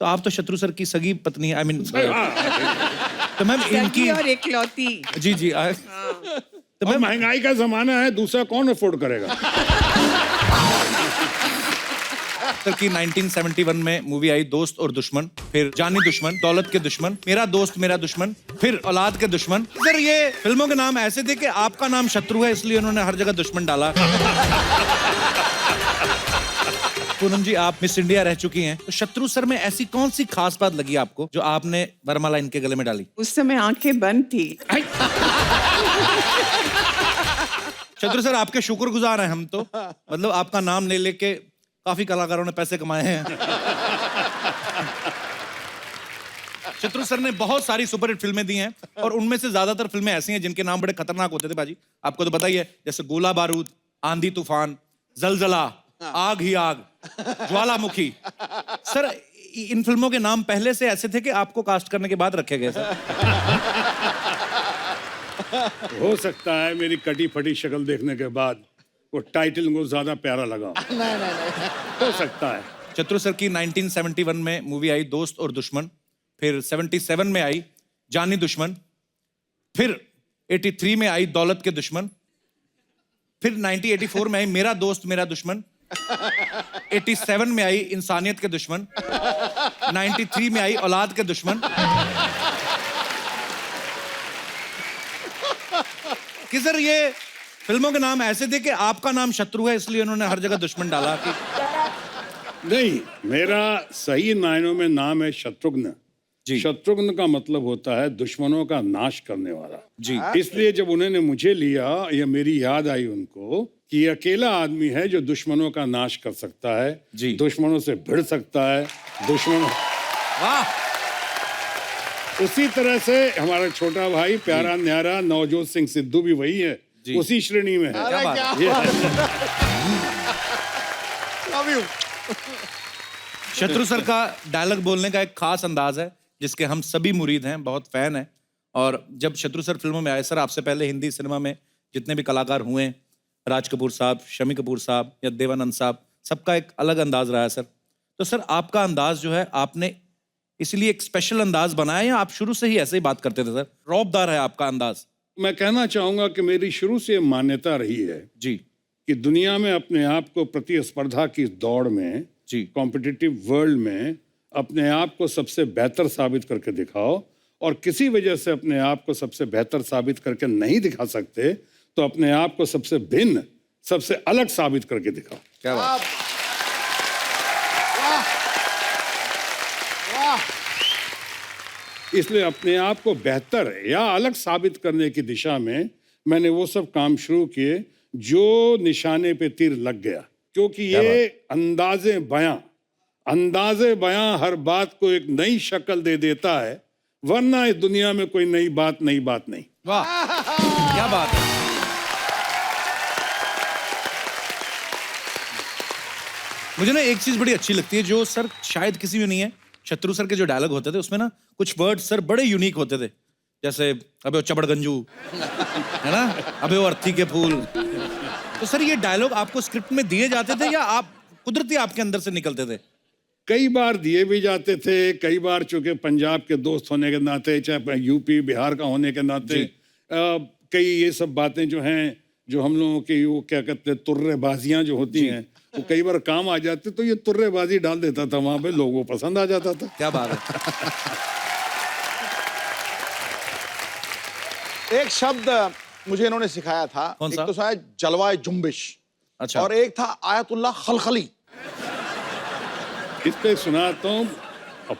तो आप तो शत्रु सर की सगी पत्नी आई मीन तो मैम सगी इनकी और इकलौती। जी जी तो और मैम महंगाई का जमाना है, दूसरा कौन अफोर्ड करेगा? सर की 1971 में मूवी आई दोस्त और दुश्मन, फिर जानी दुश्मन, दौलत के दुश्मन, मेरा दोस्त मेरा दुश्मन, फिर औलाद के दुश्मन। सर ये फिल्मों के नाम ऐसे थे कि आपका नाम शत्रु है इसलिए उन्होंने हर जगह दुश्मन डाला। पूनम जी आप मिस इंडिया रह चुकी हैं, तो शत्रु सर में ऐसी कौन सी खास बात लगी आपको जो आपने वरमाला इनके गले में डाली? उस समय आंखें बंद थी। शत्रु सर आपके शुक्रगुजार हैं हम तो, मतलब आपका नाम ले लेके काफी कलाकारों ने पैसे कमाए हैं। शत्रु सर ने बहुत सारी सुपरहिट फिल्में दी हैं और उनमें से ज्यादातर फिल्में ऐसी हैं जिनके नाम बड़े खतरनाक होते थे बाजी, आपको तो पता ही है, जैसे गोला बारूद, आंधी तूफान, जलजला, आग ही आग, ज्वालामुखी। सर इन फिल्मों के नाम पहले से ऐसे थे कि आपको कास्ट करने के बाद रखे गए सर? हो सकता है मेरी कटी फटी शक्ल देखने के बाद वो टाइटल को ज्यादा प्यारा लगा। हो सकता है। शत्रु सर की 1971 में मूवी आई दोस्त और दुश्मन, फिर 77 में आई जानी दुश्मन, फिर 83 में आई दौलत के दुश्मन, फिर 1984 में आई मेरा दोस्त मेरा दुश्मन, 87 में आई इंसानियत के दुश्मन, 93 में आई औलाद के दुश्मन। कि सर ये फिल्मों के नाम ऐसे थे कि आपका नाम शत्रु है इसलिए उन्होंने हर जगह दुश्मन डाला कि नहीं, मेरा सही मायनों में नाम है शत्रुघ्न। जी। शत्रुघ्न का मतलब होता है दुश्मनों का नाश करने वाला। जी। इसलिए जब उन्होंने मुझे लिया, या मेरी याद आई उनको कि ये अकेला आदमी है जो दुश्मनों का नाश कर सकता है, जी। दुश्मनों से भिड़ सकता है, दुश्मनों। वाह। उसी तरह से हमारा छोटा भाई प्यारा न्यारा नवजोत सिंह सिद्धू भी वही है, उसी श्रेणी में है। क्या बात है? शत्रु सर का डायलॉग बोलने का एक खास अंदाज है जिसके हम सभी मुरीद हैं, बहुत फैन हैं। और जब शत्रु सर फिल्मों में आए, सर आपसे पहले हिंदी सिनेमा में जितने भी कलाकार हुए, राज कपूर साहब, शमी कपूर साहब या देवानंद साहब, सबका एक अलग अंदाज रहा है सर। तो सर आपका अंदाज जो है आपने इसलिए एक स्पेशल अंदाज बनाया या आप शुरू से ही ऐसे ही बात करते थे सर? रौबदार है आपका अंदाज। मैं कहना चाहूंगा कि मेरी शुरू से मान्यता रही है जी कि दुनिया में अपने आप को प्रतिस्पर्धा की दौड़ में, जी, कॉम्पिटिटिव वर्ल्ड में अपने आप को सबसे बेहतर साबित करके दिखाओ, और किसी वजह से अपने आप को सबसे बेहतर साबित करके नहीं दिखा सकते तो अपने आप को सबसे भिन्न, सबसे अलग साबित करके दिखाओ। क्या बात। इसलिए अपने आप को बेहतर या अलग साबित करने की दिशा में मैंने वो सब काम शुरू किए जो निशाने पे तीर लग गया, क्योंकि ये अंदाजे बयां हर बात को एक नई शक्ल दे देता है, वरना इस दुनिया में कोई नई बात नहीं। वाह क्या बात है। मुझे ना एक चीज बड़ी अच्छी लगती है जो सर शायद किसी में नहीं है, शत्रु सर के जो डायलॉग होते थे उसमें ना कुछ वर्ड सर बड़े यूनिक होते थे, जैसे अबे वो चबड़गंजू है ना, अबे वो अर्थी के फूल। तो सर ये डायलॉग आपको स्क्रिप्ट में दिए जाते थे या आप कुदरती आपके अंदर से निकलते थे? कई बार दिए भी जाते थे, कई बार चूंकि पंजाब के दोस्त होने के नाते, चाहे यूपी बिहार का होने के नाते, कई ये सब बातें जो हैं, जो हम लोगों की वो क्या कहते हैं तुर्रेबाजियां जो होती हैं, वो कई बार काम आ जाते, तो ये तुर्रेबाजी डाल देता था वहां पे, लोगों को पसंद आ जाता था। क्या बात है। एक शब्द मुझे इन्होंने सिखाया था, कौन सा? एक तो शायद जलवाए जुम्बिश, अच्छा, और एक था आयतुल्लाह खलखली। इस पे सुनाता हूँ,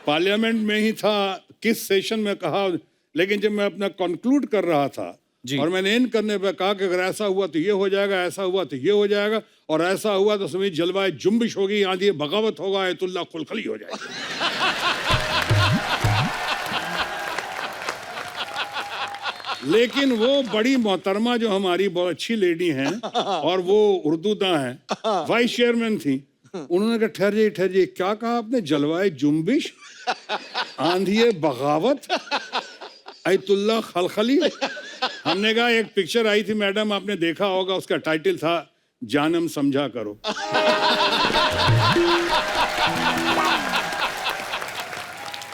पार्लियामेंट में ही था, किस सेशन में कहा, लेकिन जब मैं अपना कंक्लूड कर रहा था और मैंने एंड करने पे कहा कि अगर ऐसा हुआ तो ये हो जाएगा, ऐसा हुआ तो ये हो जाएगा, और ऐसा हुआ तो समझ जलवाए जुम्बिश होगी, आंधी बगावत होगा, आयतुल्लाह खलखली हो जाएगी। लेकिन वो बड़ी मोहतरमा जो हमारी बहुत अच्छी लेडी हैं और वो उर्दूदा हैं, वाइस चेयरमैन थी, उन्होंने कहा ठहरिए, क्या कहा आपने? जलवाए जुम्बिश, आंधी बगावत, आयतुल्लाह खलखली। हमने कहा एक पिक्चर आई थी मैडम, आपने देखा होगा, उसका टाइटल था जानम समझा करो।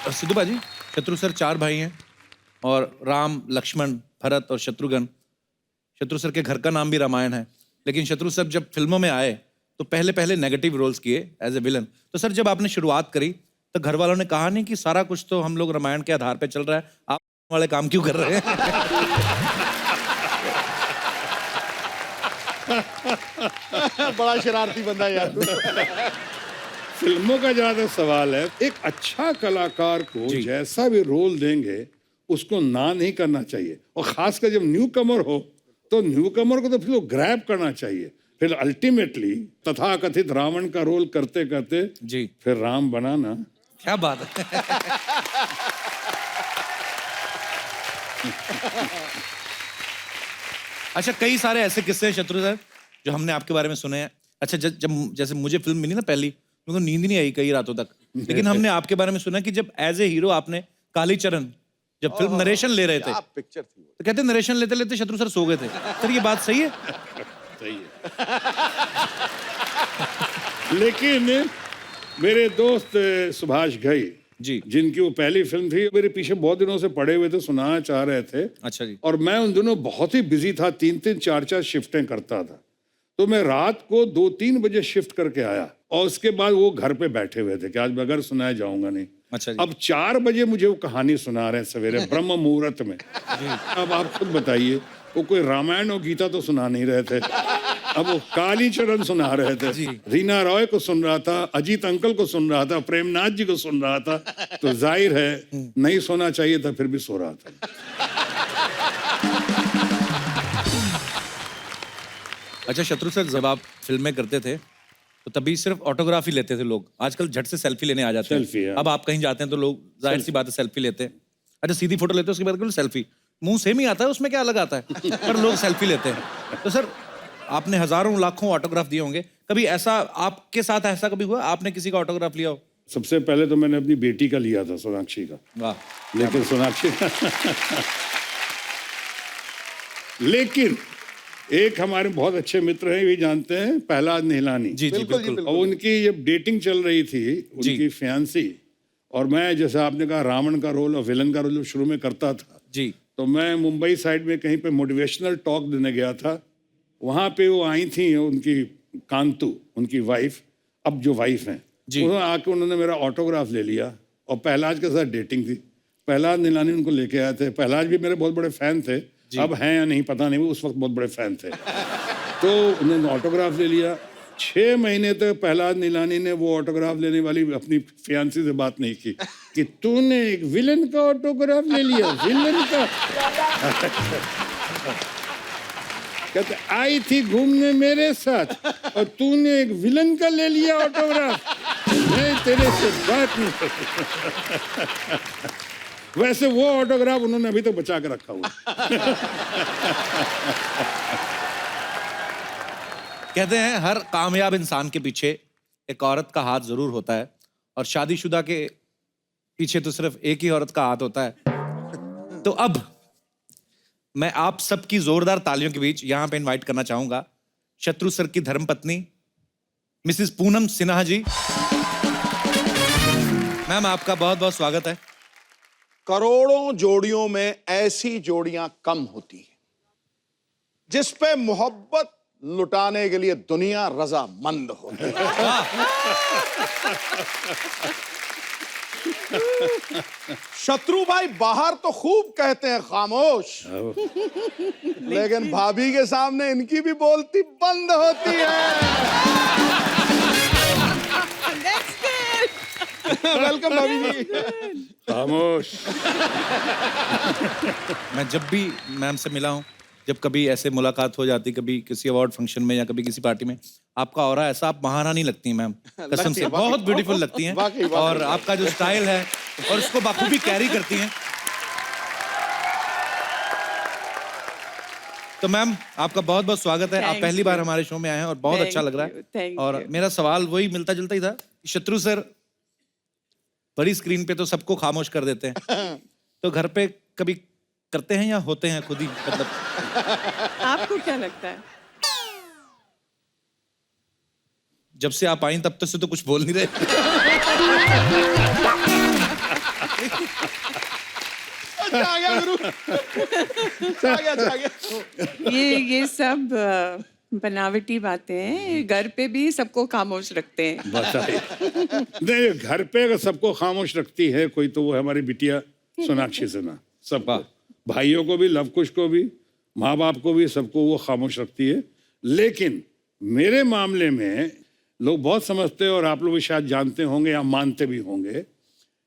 सिद्धू भाजी, शत्रु सर 4 भाई हैं और राम, लक्ष्मण, भरत और शत्रुघ्न। शत्रु सर के घर का नाम भी रामायण है, लेकिन शत्रु सर जब फिल्मों में आए तो पहले पहले नेगेटिव रोल्स किए एज ए विलन। तो सर जब आपने शुरुआत करी तो घर वालों ने कहा नहीं कि सारा कुछ तो हम लोग रामायण के आधार पे चल रहा है, आप वाले काम क्यों कर रहे हैं? बड़ा शरारती बंदा यार। फिल्मों का जहाँ तक सवाल है, एक अच्छा कलाकार को जी। जैसा भी रोल देंगे उसको ना नहीं करना चाहिए, और खासकर जब न्यू कमर हो तो न्यू कमर को तो फिर ग्रैब करना चाहिए। फिर अल्टीमेटली तथाकथित रावण का रोल करते करते जी, फिर राम बना ना। क्या बात है। अच्छा, कई सारे ऐसे किस्से हैं शत्रु सर जो हमने आपके बारे में सुने हैं। अच्छा, जब जैसे मुझे फिल्म मिली ना पहली, मेरे को नींद ही नहीं आई कई रातों तक, लेकिन हमने आपके बारे में सुना कि जब एज ए हीरो आपने कालीचरण जब फिल्म नरेशन ले रहे थे क्या पिक्चर थी वो। तो कहते नरेशन लेते लेते शत्रु सर सो गए थे। सर ये बात सही है? सही है। लेकिन मेरे दोस्त सुभाष घई जी, जिनकी वो पहली फिल्म थी, मेरे पीछे बहुत दिनों से पड़े हुए थे, सुनाना चाह रहे थे, अच्छा जी, और मैं उन दिनों बहुत ही बिजी था, 3-3 4-4 शिफ्टें करता था। तो मैं रात को 2-3 बजे शिफ्ट करके आया और उसके बाद वो घर पे बैठे हुए थे कि आज बगैर सुनाए जाऊंगा नहीं। अच्छा जी, अब 4 बजे मुझे वो कहानी सुना रहे हैं सवेरे ब्रह्म मुहूर्त में। अब आप खुद बताइए, वो कोई रामायण और गीता तो सुना नहीं रहे थे, अब वो कालीचरण सुना रहे थे। रीना रॉय को सुन रहा था, अजीत अंकल को सुन रहा था, प्रेमनाथ जी को सुन रहा था, तो जाहिर है नहीं सोना चाहिए था, फिर भी सो रहा था। अच्छा शत्रु सर, जब आप फिल्में करते थे तो तभी सिर्फ ऑटोग्राफ ही लेते थे लोग, आजकल झट से सेल्फी लेने आ जाते सेल्फी, हैं। हाँ। अब आप कहीं जाते हैं तो लोग जाहिर सी बात है सेल्फी लेते हैं। अच्छा, सीधी फोटो लेते हैं उसके बाद केवल सेल्फी, मुंह सेम ही आता है, उसमें क्या अलग आता है, पर लोग सेल्फी लेते हैं। तो सर आपने हजारों लाखों ऑटोग्राफ दिए होंगे, कभी ऐसा आपके साथ ऐसा कभी हुआ आपने किसी का ऑटोग्राफ लिया हो? सबसे पहले तो मैंने अपनी बेटी का लिया था, सोनाक्षी का, वाह, लेकिन सोनाक्षी लेकिन एक हमारे बहुत अच्छे मित्र हैं, ये जानते हैं, प्रहलाद निहलानी। जी जी बिल्कुल जी, बिल्कुल। और उनकी जब डेटिंग चल रही थी, उनकी फियांसी, और मैं जैसे आपने कहा रावण का रोल और विलन का रोल शुरू में करता था, जी तो मैं मुंबई साइड में कहीं पे मोटिवेशनल टॉक देने गया था। वहाँ पे वो आई थी, उनकी कांतु, उनकी वाइफ, अब जो वाइफ हैं, जी। उन्होंने आके उन्होंने मेरा ऑटोग्राफ ले लिया, और प्रहलाद के साथ डेटिंग थी। प्रहलाद निहलानी उनको लेके आए थे। प्रहलाद भी मेरे बहुत बड़े फैन थे, अब हैं या नहीं पता नहीं, वो उस वक्त बहुत बड़े फैन थे। तो उन्होंने ऑटोग्राफ ले लिया। 6 महीने तक प्रहलाद निहलानी ने वो ऑटोग्राफ लेने वाली अपनी फियांसी से बात नहीं की कि तूने एक विलन का ऑटोग्राफ ले लिया, विलन का। कहते आई थी घूमने मेरे साथ और तूने एक विलन का ले लिया ऑटोग्राफ, मैं तेरे से बात नहीं कर। वैसे वो ऑटोग्राफ उन्होंने अभी तक बचा के रखा हुआ। कहते हैं हर कामयाब इंसान के पीछे एक औरत का हाथ जरूर होता है, और शादीशुदा के पीछे तो सिर्फ एक ही औरत का हाथ होता है। तो अब मैं आप सबकी जोरदार तालियों के बीच यहां पे इनवाइट करना चाहूंगा शत्रु सर की धर्मपत्नी मिसेस पूनम सिन्हा जी। मैम आपका बहुत बहुत स्वागत है। करोड़ों जोड़ियों में ऐसी जोड़ियां कम होती हैं जिस पे मोहब्बत लुटाने के लिए दुनिया रजामंद होती है। शत्रु भाई बाहर तो खूब कहते हैं खामोश, लेकिन भाभी के सामने इनकी भी बोलती बंद होती है। वेलकम भाभी जी। खामोश। मैं जब भी मैम से मिला हूं, जब कभी ऐसे मुलाकात हो जाती, कभी किसी अवार्ड फंक्शन में या कभी किसी पार्टी में, आपका ऑरा ऐसा, आप महारानी लगती हैं मैम, कसम से बहुत ब्यूटीफुल लगती हैं। वाकई। और आपका जो स्टाइल है और उसको बाखूबी कैरी करती हैं। तो मैम आपका बहुत बहुत स्वागत है। आप पहली बार हमारे शो में आए हैं और बहुत अच्छा लग रहा है। और मेरा सवाल वही मिलता जुलता ही था, शत्रु सर बड़ी स्क्रीन पे तो सबको खामोश कर देते हैं, तो घर पे कभी करते हैं या होते हैं खुद ही, मतलब आपको क्या लगता है? जब से आप आई तब तक से तो कुछ बोल नहीं रहे। अच्छा आ गया गुरु, आ गया। ये सब बनावटी बातें हैं। घर पे भी सबको खामोश रखते हैं। बताइए। नहीं, घर पे अगर सबको खामोश रखती है कोई, तो वो है हमारी बिटिया सोनाक्षी सिन्हा। सबको, भाइयों को भी, लवकुश को भी, माँ बाप को भी, सबको वो खामोश रखती है। लेकिन मेरे मामले में लोग बहुत समझते हैं, और आप लोग भी शायद जानते होंगे या मानते भी होंगे,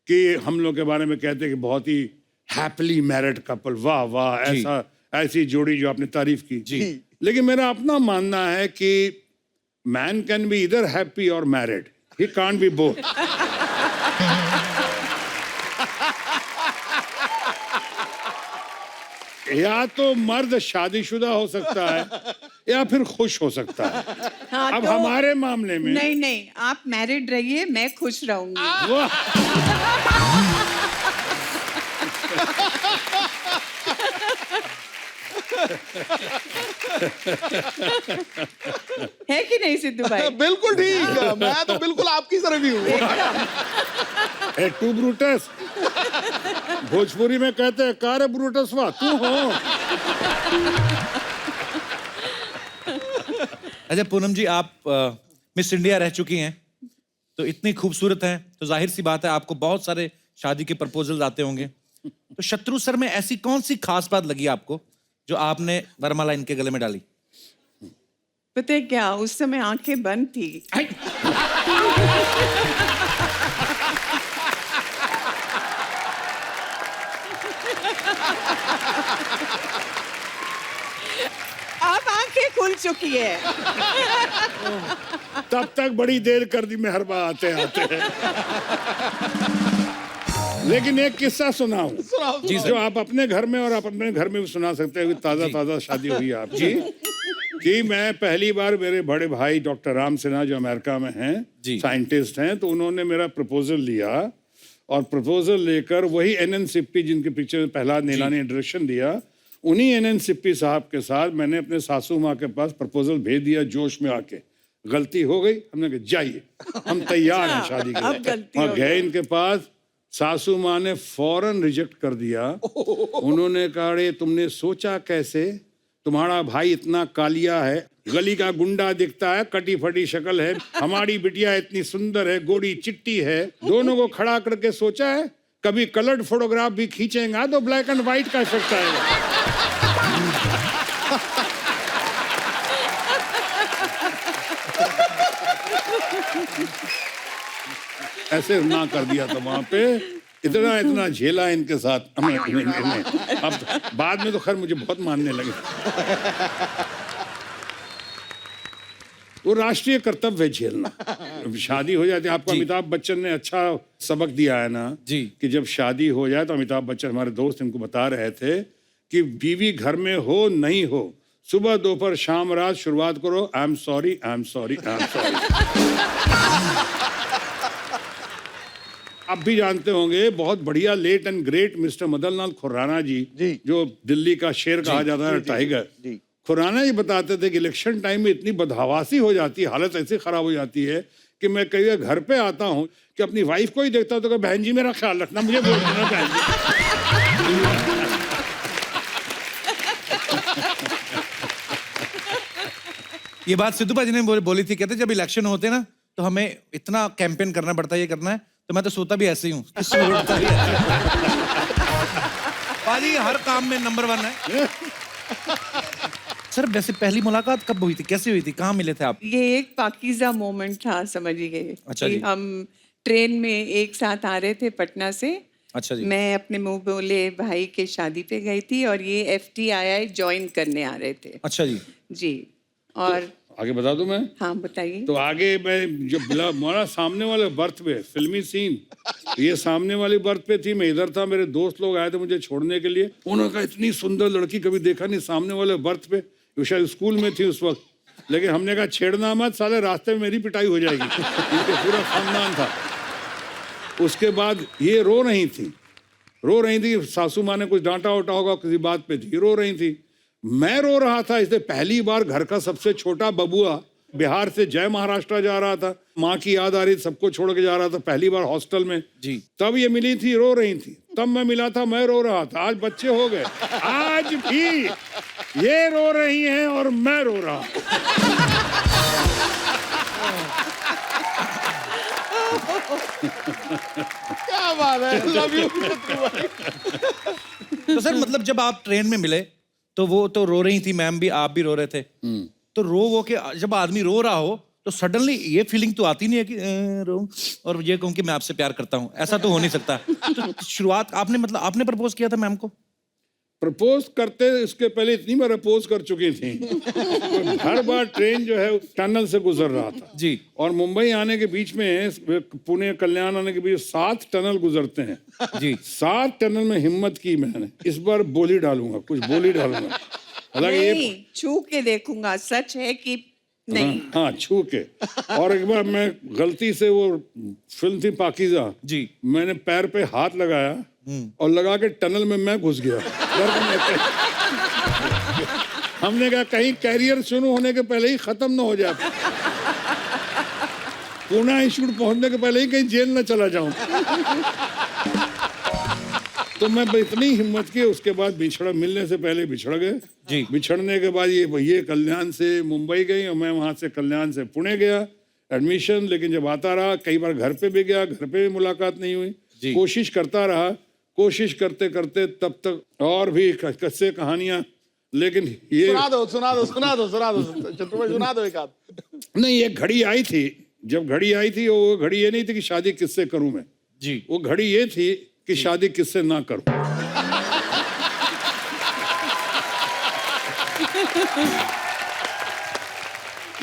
कि हम लोग के बारे में कहते हैं कि बहुत ही हैप्पीली मैरिड कपल, वाह वाह, ऐसा ऐसी जोड़ी जो आपने तारीफ की जी। लेकिन मेरा अपना मानना है कि मैन कैन बी इधर हैप्पी और married, he can't be both. या तो मर्द शादीशुदा हो सकता है या फिर खुश हो सकता है। हाँ, अब तो हमारे मामले में नहीं नहीं, आप मैरिड रहिए, मैं खुश रहूंगी। वाह, है कि नहीं सिद्धू भाई? बिल्कुल ठीक है, मैं तो बिल्कुल आपकी तरफ ही हूँ। ए टू ब्रूटस, भोजपुरी में कहते हैं कार ब्रूटस, वाह तू हो। अच्छा पूनम जी, आप मिस इंडिया रह चुकी हैं, तो इतनी खूबसूरत हैं, तो जाहिर सी बात है आपको बहुत सारे शादी के प्रपोजल्स आते होंगे। तो शत्रु सर में ऐसी कौन सी खास बात लगी आपको जो आपने वरमाला इनके गले में डाली? पता है क्या, उस समय आंखें बंद थी। अब आंखें खुल चुकी है। तब तक बड़ी देर कर दी मेहरबा आते आते। लेकिन एक किस्सा सुनाऊं जी जो आप अपने घर में और आप अपने घर में भी सुना सकते हैं। ताजा ताजा शादी हुई है आपकी। कि मैं पहली बार, मेरे बड़े भाई डॉक्टर राम सिन्हा जो अमेरिका में हैं, साइंटिस्ट हैं, तो उन्होंने मेरा प्रपोजल लिया, और प्रपोजल लेकर वही एनएन सिप्पी जिनके पिक्चर में पहला नीला ने डायरेक्शन दिया, उन्हीं एनएन सिप्पी साहब के साथ मैंने अपने सासू माँ के पास प्रपोजल भेज दिया जोश में आके। गलती हो गई, हमने कहा जाइए हम तैयार हैं शादी के अब लिए। गलती वहाँ हो गए इनके पास, सासू माँ ने फौरन रिजेक्ट कर दिया। उन्होंने कहा अरे तुमने सोचा कैसे, तुम्हारा भाई इतना कालिया है, गली का गुंडा दिखता है, कटी फटी शक्ल है, हमारी बिटिया इतनी सुंदर है, गोरी चिट्टी है, दोनों को खड़ा करके सोचा है कभी कलर्ड फोटोग्राफ भी खींचेगा तो ब्लैक एंड व्हाइट का इफेक्ट आएगा। ऐसे ना कर दिया था वहां पे, इतना इतना झेला इनके साथ अब बाद में तो खैर मुझे बहुत मानने लगे। वो राष्ट्रीय कर्तव्य है झेलना। शादी हो जाती है, आपको अमिताभ बच्चन ने अच्छा सबक दिया है ना जी, कि जब शादी हो जाए तो अमिताभ बच्चन हमारे दोस्त इनको बता रहे थे कि बीवी घर में हो नहीं हो, सुबह दोपहर शाम रात शुरुआत करो I am sorry I am sorry I am sorry. आप भी जानते होंगे बहुत बढ़िया late and great mister Madan Lal Khurana ji, जो दिल्ली का शेर कहा जाता है, टाइगर। खुराना जी बताते थे कि इलेक्शन टाइम में इतनी बदहवासी हो जाती है, हालत ऐसी खराब हो जाती है कि मैं कई बार घर पे आता हूँ कि अपनी वाइफ को ही देखता हूँ तो कहता, बहन जी मेरा ख्याल रखना, मुझे बोल देना बहन जी। ये बात सिद्धू जी ने बोली थी, कहते जब इलेक्शन होते हैं ना तो हमें इतना कैंपेन करना पड़ता है, ये करना है, तो मैं तो सोता भी ऐसे ही हूँ। पाजी हर काम में नंबर 1 है। सर वैसे पहली मुलाकात कब हुई थी, कैसे हुई थी, कहाँ मिले थे आप? ये एक पाकीज़ा मोमेंट था, समझिए। अच्छा जी। हम ट्रेन में एक साथ आ रहे थे पटना से। अच्छा जी। मैं अपने मुंह बोले भाई के शादी पे गई थी और ये FTII ज्वाइन करने आ रहे थे। अच्छा जी। जी। और तो आगे बता दूं मैं? हाँ बताइए। तो आगे मैं जब हमारा सामने वाले बर्थ पे फिल्मी सीन, ये सामने वाली बर्थ पे थी, मैं इधर था, मेरे दोस्त लोग आए थे मुझे छोड़ने के लिए। उन्होंने कहा इतनी सुंदर लड़की कभी देखा नहीं सामने वाले बर्थ पे, वो शायद स्कूल में थी उस वक्त। लेकिन हमने कहा छेड़ना मत, साले रास्ते में मेरी पिटाई हो जाएगी। इनके पूरा खानदान था। उसके बाद ये रो रही थी, सासू माँ ने कुछ डांटा वाटा होगा किसी बात पे थी, रो रही थी। मैं रो रहा था, इसलिए पहली बार घर का सबसे छोटा बबुआ बिहार से जय महाराष्ट्र जा रहा था, माँ की याद आ रही, सबको छोड़ के जा रहा था, पहली बार हॉस्टल में जी। तब ये मिली थी, रो रही थी, तब मैं मिला था, मैं रो रहा था। आज बच्चे हो गए, आज भी ये रो रही हैं और मैं रो रहा हूं। क्या बात है, लव यू शत्रु भाई। तो सर मतलब जब आप ट्रेन में मिले तो वो तो रो रही थी, मैम भी, आप भी रो रहे थे, तो रो वो के जब आदमी रो रहा हो तो सडनली ये फीलिंग तो आती नहीं है कि रो और ये कहूँ कि मैं आपसे प्यार करता हूँ, ऐसा तो हो नहीं सकता। तो शुरुआत आपने मतलब आपने प्रपोज किया था मैम को? प्रपोज करते इसके पहले इतनी बार अपोज कर चुकी थी। हर बार ट्रेन जो है टनल से गुजर रहा था जी। और मुंबई आने के बीच में, पुणे कल्याण आने के बीच 7 टनल गुजरते हैं जी। 7 टनल में हिम्मत की मैंने, इस बार बोली डालूंगा, कुछ बोली डालूंगा। हालांकि नहीं, छू के देखूंगा सच है कि नहीं। हाँ, छू के। और एक बार मैं गलती से, वो फिल्म थी पाकीज़ा जी, मैंने पैर पे हाथ लगाया और लगा के टनल में मैं घुस गया। हमने कहा कहीं कैरियर शुरू होने के पहले ही खत्म ना हो जाए, पुणे इंस्टीट्यूट पहुंचने के पहले ही कहीं जेल न चला जाऊं। तो मैं इतनी हिम्मत की, उसके बाद बिछड़, मिलने से पहले बिछड़ गए जी। बिछड़ने के बाद ये कल्याण से मुंबई गई और मैं वहां से कल्याण से पुणे गया एडमिशन। लेकिन जब आता रहा, कई बार घर पे भी गया, घर पे भी मुलाकात नहीं हुई, कोशिश करता रहा, कोशिश करते करते तब तक और भी किस्से कहानियां, लेकिन ये सुना दो शत्रु भाई, सुना दो एक आध। नहीं, एक घड़ी आई थी, जब घड़ी आई थी वो घड़ी ये नहीं थी कि शादी किससे करूं मैं जी, वो घड़ी ये थी कि शादी किससे ना करूं।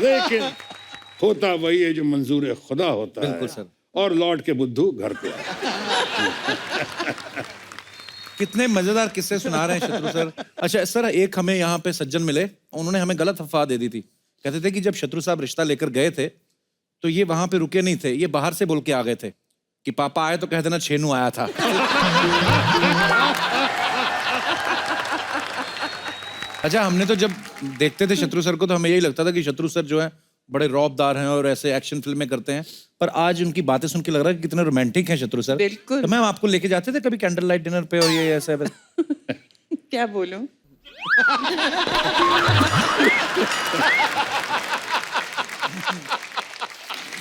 लेकिन होता वही है जो मंजूर खुदा होता बिल्कुल है सर। और लौट के बुद्धू घर पे आया। कितने मजेदार किस्से सुना रहे हैं शत्रु सर। अच्छा सर, एक हमें यहाँ पे सज्जन मिले, उन्होंने हमें गलत अफवाह दे दी थी। कहते थे कि जब शत्रु साहब रिश्ता लेकर गए थे तो ये वहां पे रुके नहीं थे, ये बाहर से बोल के आ गए थे कि पापा आए तो कह देना छेनू आया था। अच्छा, हमने तो जब देखते थे शत्रु सर को तो हमें यही लगता था कि शत्रु सर जो है बड़े रौबदार हैं और ऐसे एक्शन फिल्में करते हैं, पर आज उनकी बातें सुन के लग रहा है कि कितने रोमांटिक हैं शत्रु सर। बिल्कुल। तो मैम आपको लेके जाते थे कभी कैंडल लाइट डिनर पे और ये ऐसे? क्या बोलूं?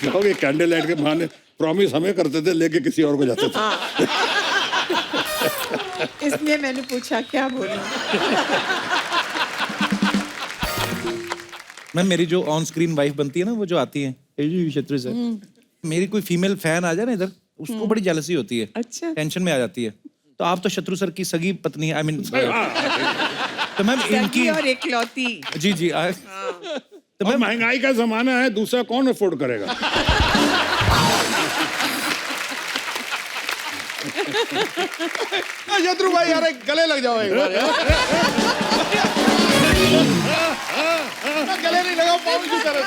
कहोगे कैंडल लाइट के बहाने प्रॉमिस हमें करते थे, लेके किसी और को जाते थे। इसलिए मैंने पूछा क्या बोलूं। मैम मेरी जो ऑन स्क्रीन वाइफ बनती है ना, वो जो आती है शत्रु सर, मेरी कोई फीमेल फैन आ जाए ना इधर, उसको बड़ी जेलसी होती है, अच्छा। टेंशन में आ जाती है। तो आप तो शत्रु सर की सगी पत्नी है, आई मीन तो मैम इनकी सगी और इकलौती। जी जी तो मैं, महंगाई का जमाना है, दूसरा कौन अफोर्ड करेगा? शत्रु भाई यार, गले लग जाओ एक बार यार। गले नहीं लगा, पाँव की तरह।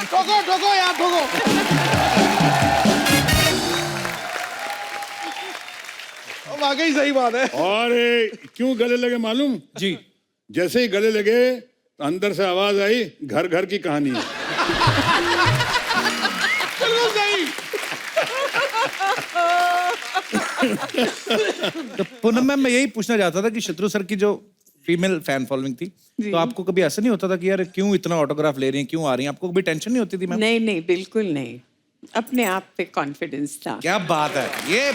ठोको ठोको यार, ठोको। वाकई सही बात है। और क्यों गले लगे मालूम? जी, जैसे ही गले लगे तो अंदर से आवाज आई, घर घर की कहानी है। बिल्कुल सही। तो पूनम मैम मैं यही पूछना चाहता था कि शत्रु सर की जो फीमेल फैन फॉलोइंग थी, तो आपको कभी ऐसा नहीं होता था कि यार क्यों इतना ऑटोग्राफ ले रही हैं, क्यों आ रही हैं? आपको कभी टेंशन नहीं होती थी मैम? नहीं नहीं, बिल्कुल नहीं, अपने आप पे कॉन्फिडेंस था। क्या बात है ये।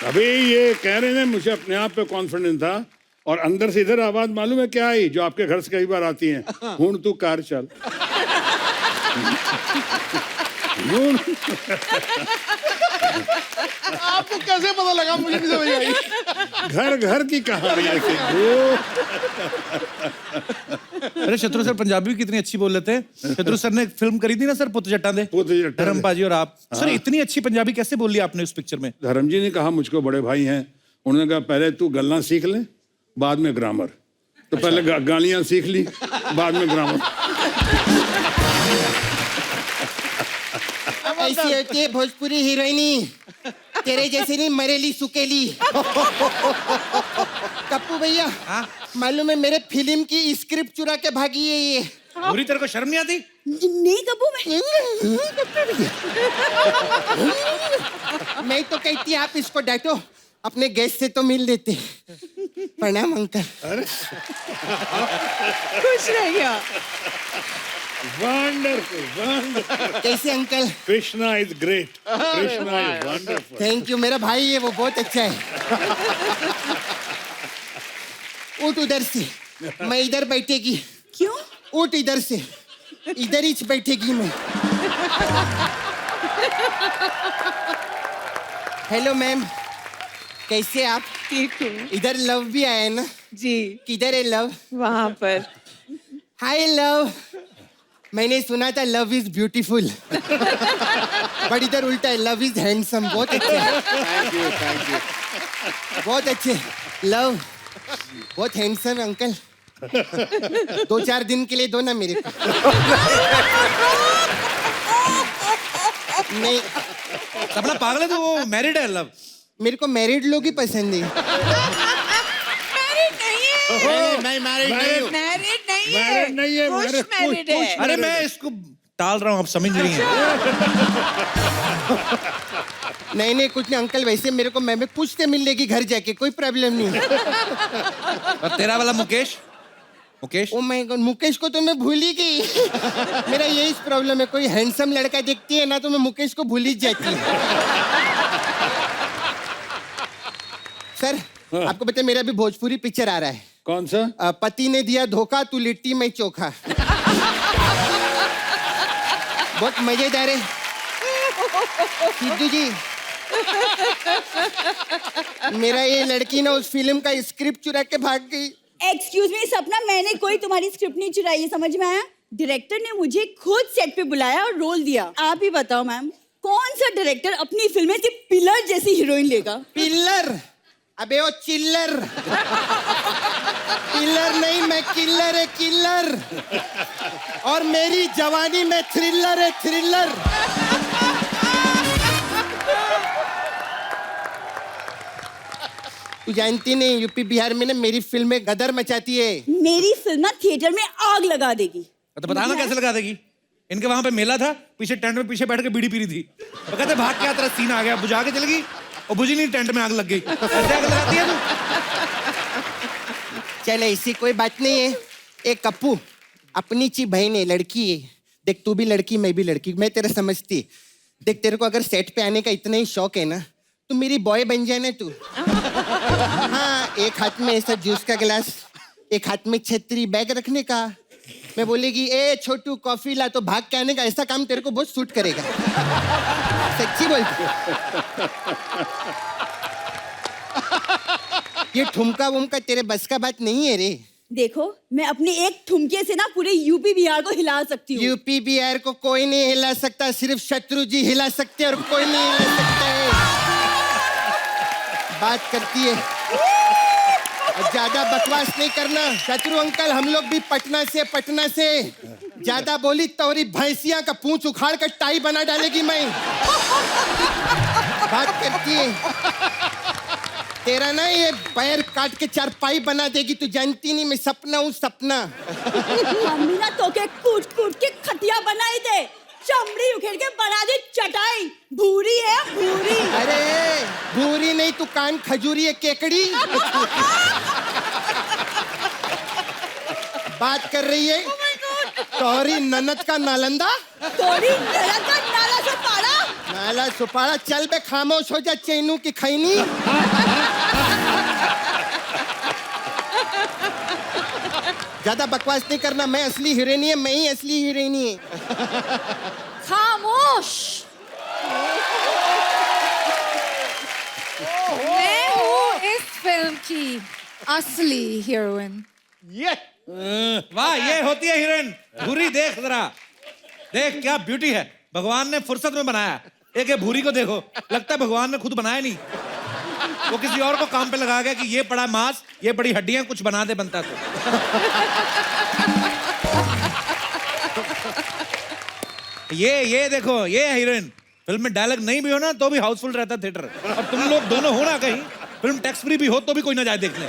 अभी ये कह रहे हैं मुझे अपने आप पे कॉन्फिडेंस था, और अंदर से इधर आवाज मालूम है क्या आई, जो आपके घर से कई बार आती है, हूं तू कार चल। आपको कैसे पता लगा? मुझे नहीं समझ आई। घर घर की कहानी है। अरे शत्रु सर पंजाबी भी कितनी अच्छी बोल लेते हैं। शत्रु सर ने एक फिल्म करी थी ना सर, पुत जट्टा दे, धर्मपाजी और आप। सर इतनी अच्छी पंजाबी कैसे बोल ली आपने उस पिक्चर में? धर्म जी ने कहा, मुझको बड़े भाई हैं, उन्होंने कहा पहले तू गल्ला सीख ले, बाद में ग्रामर। तो पहले गालियां सीख ली, बाद में ग्रामर। ऐसी होती है भोजपुरी हीरोइनी, तेरे जैसी नहीं, मरेली सुकेली। भैया हाँ? मालूम है मेरे फिल्म की स्क्रिप्ट चुरा के भागी है ये। भूरी, तेरे को शर्म नहीं आती? नहीं कबू मैं मैं तो कहती आप इसको डांटो, अपने गेस्ट से तो मिल लेते। प्रणाम अंकल। खुश रहिए। Wonderful wonderful. कैसे uncle? Krishna is great, Krishna is wonderful. Thank you, मेरा भाई है वो बहुत अच्छा है। उठ उधर से, मैं इधर बैठेगी। क्यों? उठ इधर से, इधर ही बैठेगी मैं। हेलो मैम, कैसे आप? ठीक हूँ इधर लव भी आया है ना? जी। किधर है लव? वहाँ पर। हाय लव। मैंने सुना था लव इज ब्यूटीफुल, बट इधर उल्टा है, लव इज हैंडसम। बहुत अच्छे, थैंक यू थैंक यू। बहुत अच्छे। लव बहुत हैंडसम है अंकल। 2-4 दिन के लिए दो ना मेरे को। नहीं, सपना पागल है तो वो मैरिड है लव। मेरे को मैरिड लोग ही पसंद है। मैरिड नहीं है। मैं मैरिड नहीं हूँ। मैरिड नहीं है। मैरिड नहीं है, खुश मैरिड, मैरिड खुश, है। अरे मैं इसको टाल रहा हूँ, आप समझ रही हैं? नहीं नहीं कुछ नहीं अंकल, वैसे मेरे को मैं पूछते मिल लेगी घर जाके, कोई प्रॉब्लम नहीं। और तेरा वाला Mukesh? Mukesh? Oh my God, Mukesh को तो मैं भूल ही गई। मेरा यही प्रॉब्लम है, कोई हैंडसम लड़का देखती है ना तो मैं मुकेश को भूल ही जाती हूँ। सर आपको पता है मेरा भी भोजपुरी पिक्चर आ रहा है। कौन सा? पति ने दिया धोखा, तू लिट्टी मैं चोखा। बहुत मजेदार है। सिद्धू जी, मेरा ये लड़की ना उस फिल्म का स्क्रिप्ट चुरा के भाग गई। एक्सक्यूज मी सपना, मैंने कोई तुम्हारी स्क्रिप्ट नहीं चुराई है, समझ में आया? डायरेक्टर ने मुझे खुद सेट पे बुलाया और रोल दिया। आप ही बताओ मैम, कौन सा डायरेक्टर अपनी फिल्म में सिर्फ पिलर जैसी हीरोइन लेगा? पिल्लर? अबे वो चिल्लर। पिल्लर नहीं, मैं किल्लर है, किल्लर। और मेरी जवानी में थ्रिलर है, थ्रिलर। तू जानती नहीं, यूपी बिहार में ना मेरी फिल्में गदर मचाती है। मेरी फिल्म ना थिएटर में आग लगा देगी। तो बताना कैसे लगा देगी? इनके वहां पे मेला था, पीछे टेंट में पीछे बैठ के बीड़ी पी रही थी। वो कहते भाग के तेरा सीन आ गया, बुझा के चल गई और बुझी नहीं, टेंट में आग लग गई। ऐसे आग लगाती है तू? चल ऐसी कोई बात नहीं है। एक कप्पू अपनी ची बहन है, लड़की है। देख तू भी लड़की, मैं भी लड़की, मैं तेरा समझती। देख तेरे को अगर सेट पे आने का इतना ही शौक है ना तो मेरी बॉय बन जाए ना तू। हाँ, एक हाथ में ऐसा जूस का गिलास, एक हाथ में छतरी, बैग रखने का। मैं बोलेगी ए छोटू कॉफी ला, तो भाग के आने का। ऐसा काम तेरे को बहुत सूट करेगा। सच्ची बोलती। ये ठुमका वुमका तेरे बस का बात नहीं है रे। देखो, मैं अपने एक ठुमके से ना पूरे यूपी बिहार को हिला सकती हूँ। यूपी बिहार को कोई नहीं हिला सकता, सिर्फ शत्रु जी हिला सकते हैं और कोई नहीं हिला सकता है। बात करती है और ज्यादा बकवास नहीं करना। शत्रु अंकल, हम लोग भी पटना से। ज्यादा बोली तोरी भैंसिया का पूंछ उखाड़ कर टाई बना डालेगी मैं। बात करती है तेरा ना ये पैर काट के चारपाई बना देगी। तू जानती नहीं मैं सपना हूँ, सपना। मम्मी ना तो के कूट कूट के खटिया बनाई दे, चमड़ी उखेड़ के बना दी चटाई। भूरी है भूरी। अरे भूरी नहीं, तू कान खजूरी है, केकड़ी। बात कर रही है तोरी ननद का नालंदा, तोरी नरक का नाला से पारा। नाला सुपारा। चल बे, खामोश हो जा चैनू की खैनी। ज्यादा बकवास नहीं करना। मैं असली हीरोइन है, मैं ही असली हीरोइन है। खामोश। मैं हूँ इस फिल्म की असली हीरोइन। ये वाह, ये होती है हीरोइन। भूरी देख जरा, देख क्या ब्यूटी है। भगवान ने फुर्सत में बनाया। एक ये भूरी को देखो, लगता है भगवान ने खुद बनाया नहीं, वो किसी और को काम पे लगा गया कि ये पड़ा मांस, ये बड़ी हड्डियां, कुछ बना दे बनता तो। ये देखो, ये हीरोइन। फिल्म में डायलॉग नहीं भी हो ना तो भी हाउसफुल रहता थिएटर। और तुम लोग दोनों हो ना कहीं फिल्म टैक्स फ्री भी हो तो भी कोई ना जाए देखने।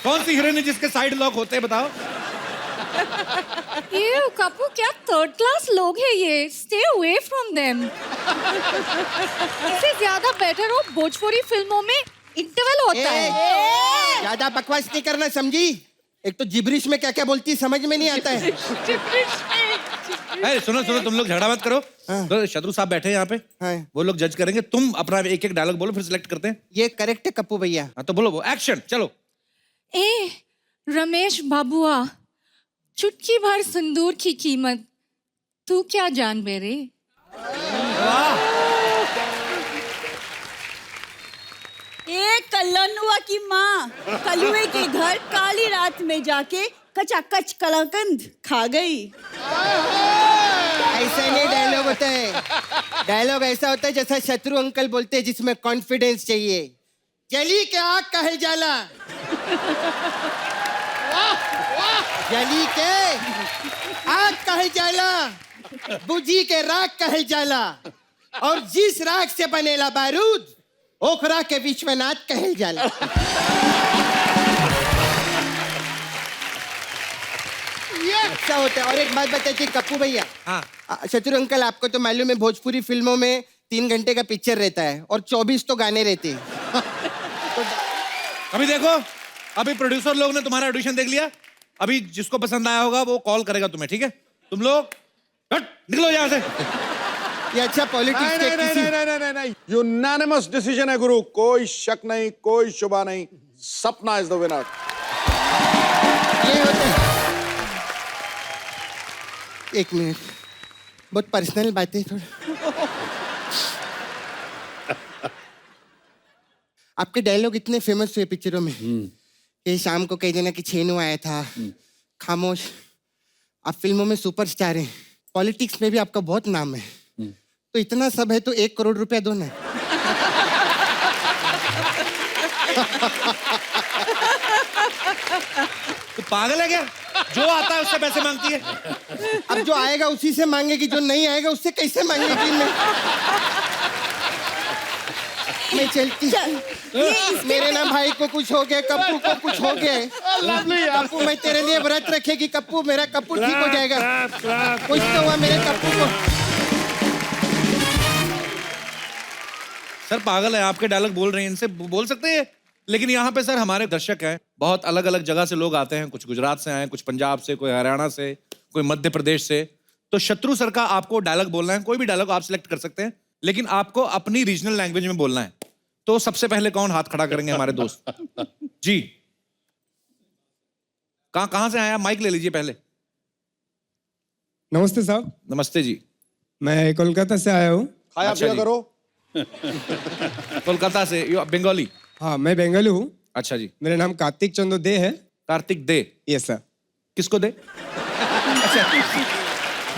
कौन सी हीरोइन है जिसके साइड लॉक होते हैं बताओ? ये कपू क्या थर्ड क्लास लोग हैं ये, स्टे अवे फ्रॉम देम। इससे ज्यादा बेटर हो भोजपुरी फिल्मों में इंटरवल होता है। ज्यादा बकवास नहीं करना, समझी? एक तो जिब्रिश में क्या क्या बोलती है समझ में नहीं आता है। अरे सुनो सुनो, तुम लोग झगड़ा मत करो। तो शत्रु साहब बैठे हैं यहाँ पे, हाँ। वो लोग जज करेंगे। तुम अपना एक एक डायलॉग बोलो, फिर सिलेक्ट करते हैं। ये करेक्ट है कप्पू भैया। हाँ तो बोलो, वो एक्शन चलो। ए रमेश बाबुआ, चुटकी भर सिंदूर की कीमत तू क्या जान बेरे? एक कल्लनुआ की माँ कलुए के घर काली रात में जाके कचाकच कलाकंद खा गई। ऐसा नहीं डायलॉग होता है। डायलॉग ऐसा होता है जैसा शत्रु अंकल बोलते हैं, जिसमें कॉन्फिडेंस चाहिए। जली के आग कहे जाला, जली के आग कहे जाला, बुझी के राख कहे जाला, और जिस राख से बनेला बारूद ओखरा के विश्वनाथ कहे जाला। ऐसा होता है। और एक बात बताइए कप्पू भैया, हाँ। शत्रु अंकल, आपको तो मालूम है भोजपुरी फिल्मों में 3 घंटे का पिक्चर रहता है और 24 तो गाने रहते हैं। अभी देखो, अभी प्रोड्यूसर लोग ने तुम्हारा ऑडिशन देख लिया। अभी जिसको पसंद आया होगा वो कॉल करेगा तुम्हें, ठीक है? तुम लोग हट, निकलो यहाँ से। ये अच्छा पॉलिटिक्स के किसी नहीं, यूनानिमस डिसीजन है गुरु, कोई शक नहीं, कोई शुबा नहीं। सपना इज द विनर। ये होता है। एक मिनट, बहुत पर्सनल बातें थोड़ा। आपके डायलॉग इतने फेमस हुए पिक्चरों में। ये शाम को कह देना कि छेनू आया था, खामोश। आप फिल्मों में सुपरस्टार हैं, पॉलिटिक्स में भी आपका बहुत नाम है। तो इतना सब है तो 1 करोड़ रुपया दो ना। तो पागल है क्या? जो आता है उससे पैसे मांगती है। अब जो आएगा उसी से मांगेगी, जो नहीं आएगा उससे कैसे मांगेगी? मैं चलती। मेरे ना भाई को कुछ हो गया, कप्पू को कुछ हो गया। कप्पू, मैं तेरे लिए व्रत रखेगी कप्पू, मेरा कप्पू ठीक हो जाएगा। कुछ तो हुआ मेरे कप्पू को। सर पागल है, आपके डायलॉग बोल रहे हैं, इनसे बोल सकते हैं। लेकिन यहाँ पे सर हमारे दर्शक हैं, बहुत अलग अलग जगह से लोग आते हैं। कुछ गुजरात से आए, कुछ पंजाब से, कोई हरियाणा से, कोई मध्य प्रदेश से। तो शत्रु सर का आपको डायलॉग बोलना है, कोई भी डायलॉग आप सिलेक्ट कर सकते हैं, लेकिन आपको अपनी रीजनल लैंग्वेज में बोलना है। तो सबसे पहले कौन हाथ खड़ा करेंगे हमारे दोस्त? जी, कहाँ से आए आप? माइक ले लीजिए पहले। नमस्ते साहब। नमस्ते जी। मैं कोलकाता से आया हूँ। खाया अच्छा पिया जी। करो। कोलकाता से, यू बंगाली? हाँ, मैं बंगाली हूँ। अच्छा जी। मेरा नाम कार्तिक चंद्र दे है। कार्तिक दे? Yes sir. किसको दे? अच्छा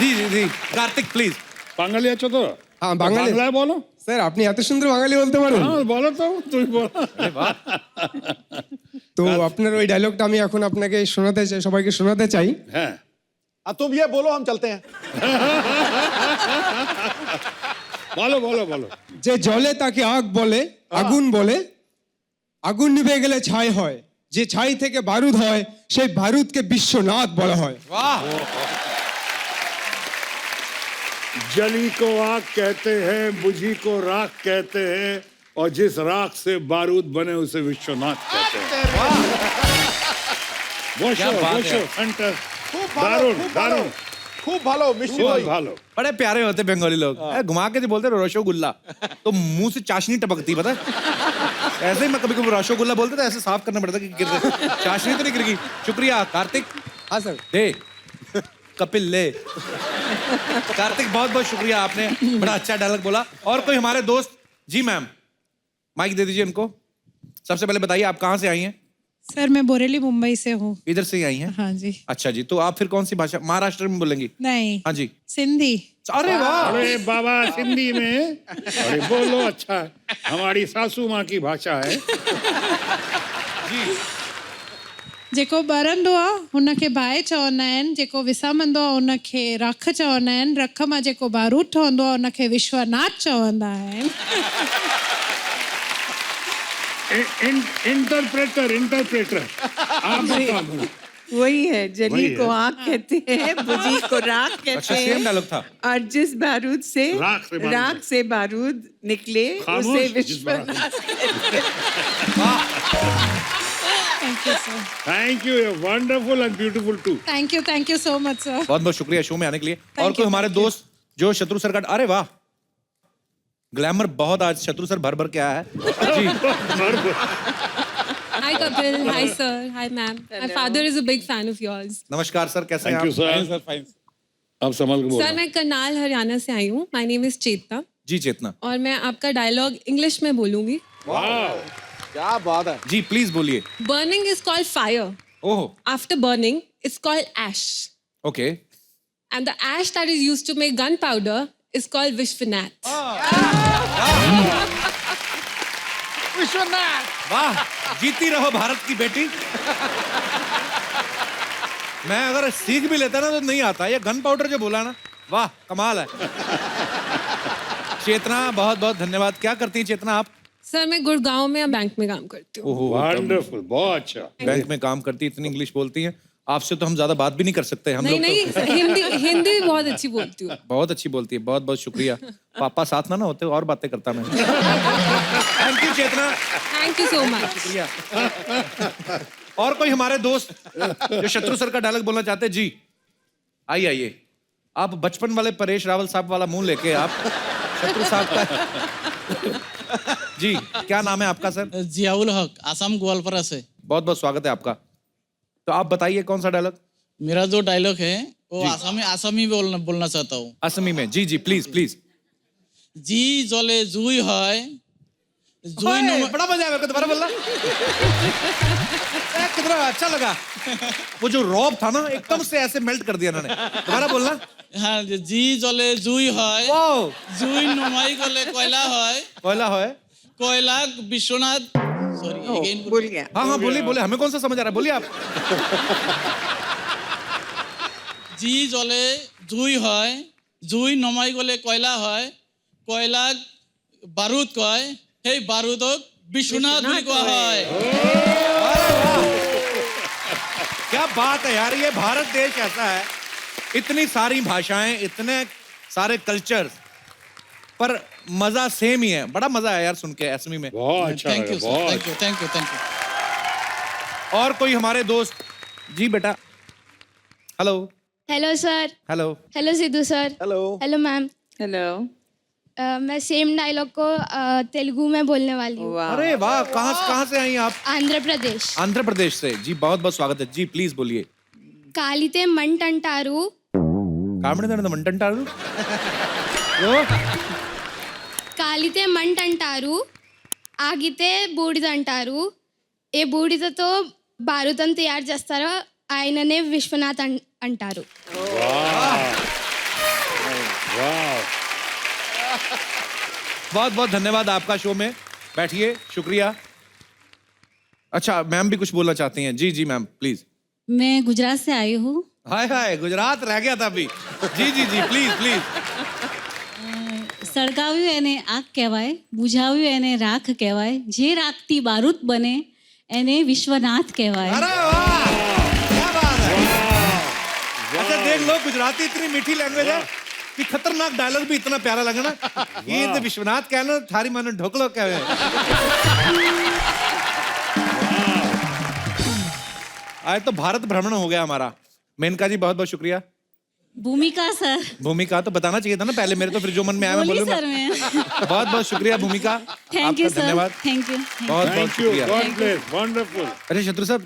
जी जी जी, कार्तिक प्लीज। বাঙালি আছো তো? हाँ, বাঙালি। বাংলায় বলো। স্যার আপনি এত সুন্দর বাঙালি বলতে পারেন? হ্যাঁ বলো তো, তুমি বলো। তো আপনার ওই ডায়লগটা আমি এখন আপনাকে শোনাতে চাই, সবাইকে শোনাতে চাই। হ্যাঁ, तुम ये बोलो, हम चलते हैं। বলো বলো বলো। যে জলে তাকে আগ বলে, আগুন বলে, আগুন নিভে গেলে ছাই হয়, যে ছাই থেকে বারুদ হয় সেই বারুদকে বিশ্বনাথ বলা হয়। वाह, जली को आग कहते हैं, बुझी को राख कहते हैं, और जिस राख से बारूद बने उसे विश्वनाथ कहते हैं। क्या बात है। सेंटर खूब भालो, दारुण खूब भालो, दारुण खूब भालो मिश्री बहुत भाई। भालो। बड़े प्यारे होते बंगाली लोग। घुमा के जो बोलते हैं रसोगुल्ला, तो मुंह से चाशनी टपकती, पता है? ऐसे ही मैं कभी कभी रसोगुल्ला बोलते तो ऐसे साफ करना पड़ता कि चाशनी तो नहीं गिरगी। शुक्रिया कार्तिक। हाँ सर। दे कपिल ले। कार्तिक बहुत बहुत शुक्रिया, आपने बड़ा अच्छा डायलॉग बोला। और कोई हमारे दोस्त? जी मैम, माइक दे दीजिए उनको। सबसे पहले बताइए आप कहाँ से आई हैं? सर मैं बोरेली मुंबई से हूँ। इधर से ही आई हैं? हाँ जी। अच्छा जी, तो आप फिर कौन सी भाषा? महाराष्ट्र में बोलेंगी? नहीं, हाँ जी। सिंधी। अरे वाह, अरे बाबा सिंधी में, अरे बोलो, अच्छा हमारी सासू माँ की भाषा है। जी। जेको ॿरंदो आहे हुनखे बाहि चवंदा आहिनि, जेको विसामंदो आहे हुनखे रख चवंदा आहिनि, रख मां जेको बारूद ठहंदो आहे हुनखे विश्वनाथ चवंदा आहिनि। इंटरप्रेटर आप बताओ। वही है, जली को आग कहते हैं, बुझी को राख कहते अच्छा, हैं। सेम डायलॉग था। और जिस बारूद से राख से बारूद निकले खामोश, उसे जिस विश्वनाथ कहते हैं। Thank you sir. Thank you, wonderful and beautiful too. Thank you so much sir. बहुत बहुत शुक्रिया शो में आने के लिए। और कोई you, हमारे thank you. दोस्त जो शत्रु सर का, अरे वाह, ग्लैमर बहुत आज शत्रु सर भर भर के आया है जी। Hi Kapil, hi sir, hi ma'am. My father is a big fan of yours. नमस्कार सर, कैसे हैं थैंक यू आप? सर। आप संभाल के बोलो। सर मैं करनाल हरियाणा से आई हूँ. My name is चेतना जी चेतना और मैं आपका डायलॉग इंग्लिश में बोलूंगी. वाह, क्या बात है। जी, प्लीज बोलिए। Burning is called fire. ओहो, After burning, it's called ash. Okay. And the ash that is used to make gunpowder is called Vishwanath. Vishwanath. वाह, जीती रहो भारत की बेटी। मैं अगर सीख भी लेता ना तो नहीं आता, ये गन पाउडर जो बोला ना, वाह कमाल है। चेतना बहुत बहुत धन्यवाद। क्या करती हैं चेतना आप? सर मैं गुड़गांव में बैंक में काम करती हूँ. ओहो, वंडरफुल, बहुत अच्छा। बैंक में काम करती, इतनी इंग्लिश बोलती हैं। आपसे तो हम ज्यादा बात भी नहीं कर सकते हम नहीं लोग नहीं तो। हिंदी भी बहुत अच्छी बोलती हूँ. बहुत अच्छी बोलती है, बहुत बहुत शुक्रिया। पापा साथ ना होते और बातें करता मैं। Thank you Chetna. Thank you so much. शुक्रिया। और कोई हमारे दोस्त जो शत्रु सर का डायलॉग बोलना चाहते हैं? जी आइए आइए। आप बचपन वाले परेश रावल साहब वाला मुंह लेके आप शत्रु साहब का। जी, क्या नाम है आपका सर? जियाउल हक, आसाम गोवालपारा से। बहुत बहुत स्वागत है आपका। तो आप बताइए कौन सा डायलॉग? मेरा जो डायलॉग है वो आसामी बोलना चाहता हूँ। असमी में? जी जी, प्लीज प्लीज। जी जले जुई है, जुई बड़ा मजा आया मेरे को, दोबारा बोलना। कितना अच्छा लगा। वो जो रॉब था ना, एकदम से ऐसे मेल्ट कर दिया इन्होंने। दोबारा बोलना। हाँ, जी जले जुई है, वाओ, जुई नुमाई गले कोयला है, कोयला है, कोयला विश्वनाथ। सॉरी, अगेन भूल गया। हाँ हाँ बोलिए बोलिए, हमें कौन सा समझ आ रहा है, बोलिए आप। जी जले जुई है, जुई नमाई गले कोयला है, कोयला बारूद कय, हे बारूदक विश्वनाथ বুলি কোৱা হয়। क्या बात है यार, ये भारत देश ऐसा है, इतनी सारी भाषाएं, इतने सारे कल्चर, पर मजा सेम ही है। बड़ा मजा आया यार सुन के असमी में। बहुत अच्छा थैंक यू लगा, सर, बहुत thank you, thank you, thank you. और कोई हमारे दोस्त? जी बेटा। Hello hello sir. Hello. Hello Sidhu sir. Hello. Hello ma'am. Hello. मैं सेम डायलॉग को तेलुगु में बोलने वाली हूँ। वाह। अरे वाह, कहाँ से आई आप? आंध्र प्रदेश। आंध्र प्रदेश से। जी बहुत बहुत स्वागत है जी, प्लीज बोलिए। कालिते मंट अंटारू। कामड़े కాలితే మంట అంటారు, ఆగితే బూడిద అంటారు, ఏ బూడిదతో బారుతం తయారు చేస్తారో ఆయననే విశ్వనాథ్ అంటారు. बहुत बहुत धन्यवाद आपका शो में। बैठिए, शुक्रिया। अच्छा, मैम भी कुछ बोलना चाहती हैं? जी जी मैम, प्लीज। मैं गुजरात से आई हूँ. हाय हाय, गुजरात रह गया था अभी। जी जी जी, प्लीज प्लीज। સળગાવ્યું એને આગ કહેવાય, બુઝાવ્યું એને રાખ કહેવાય, જે રાખતી બારૂદ બને એને વિશ્વનાથ કહેવાય. अरे वाह, क्या बात है। अच्छा देख लो, गुजराती इतनी मीठी लैंग्वेज है कि खतरनाक डायलॉग भी इतना प्यारा लगा ना। ये तो विश्वनाथ कहना थारी मानो ढोकलो कहे। आज तो भारत भ्रमण हो गया हमारा। मेनका जी बहुत बहुत शुक्रिया। ભૂમિકા સર. भूमिका तो बताना चाहिए था ना पहले, मेरे तो फिर जो मन में आया मैं બોલી बोलूंगा। સર मैं. बहुत बहुत शुक्रिया भूमिका, थैंक यू आपका सर. धन्यवाद, थैंक यू. बहुत बहुत थैंक यू, शुक्रिया। God bless, wonderful. अरे शत्रु साहब,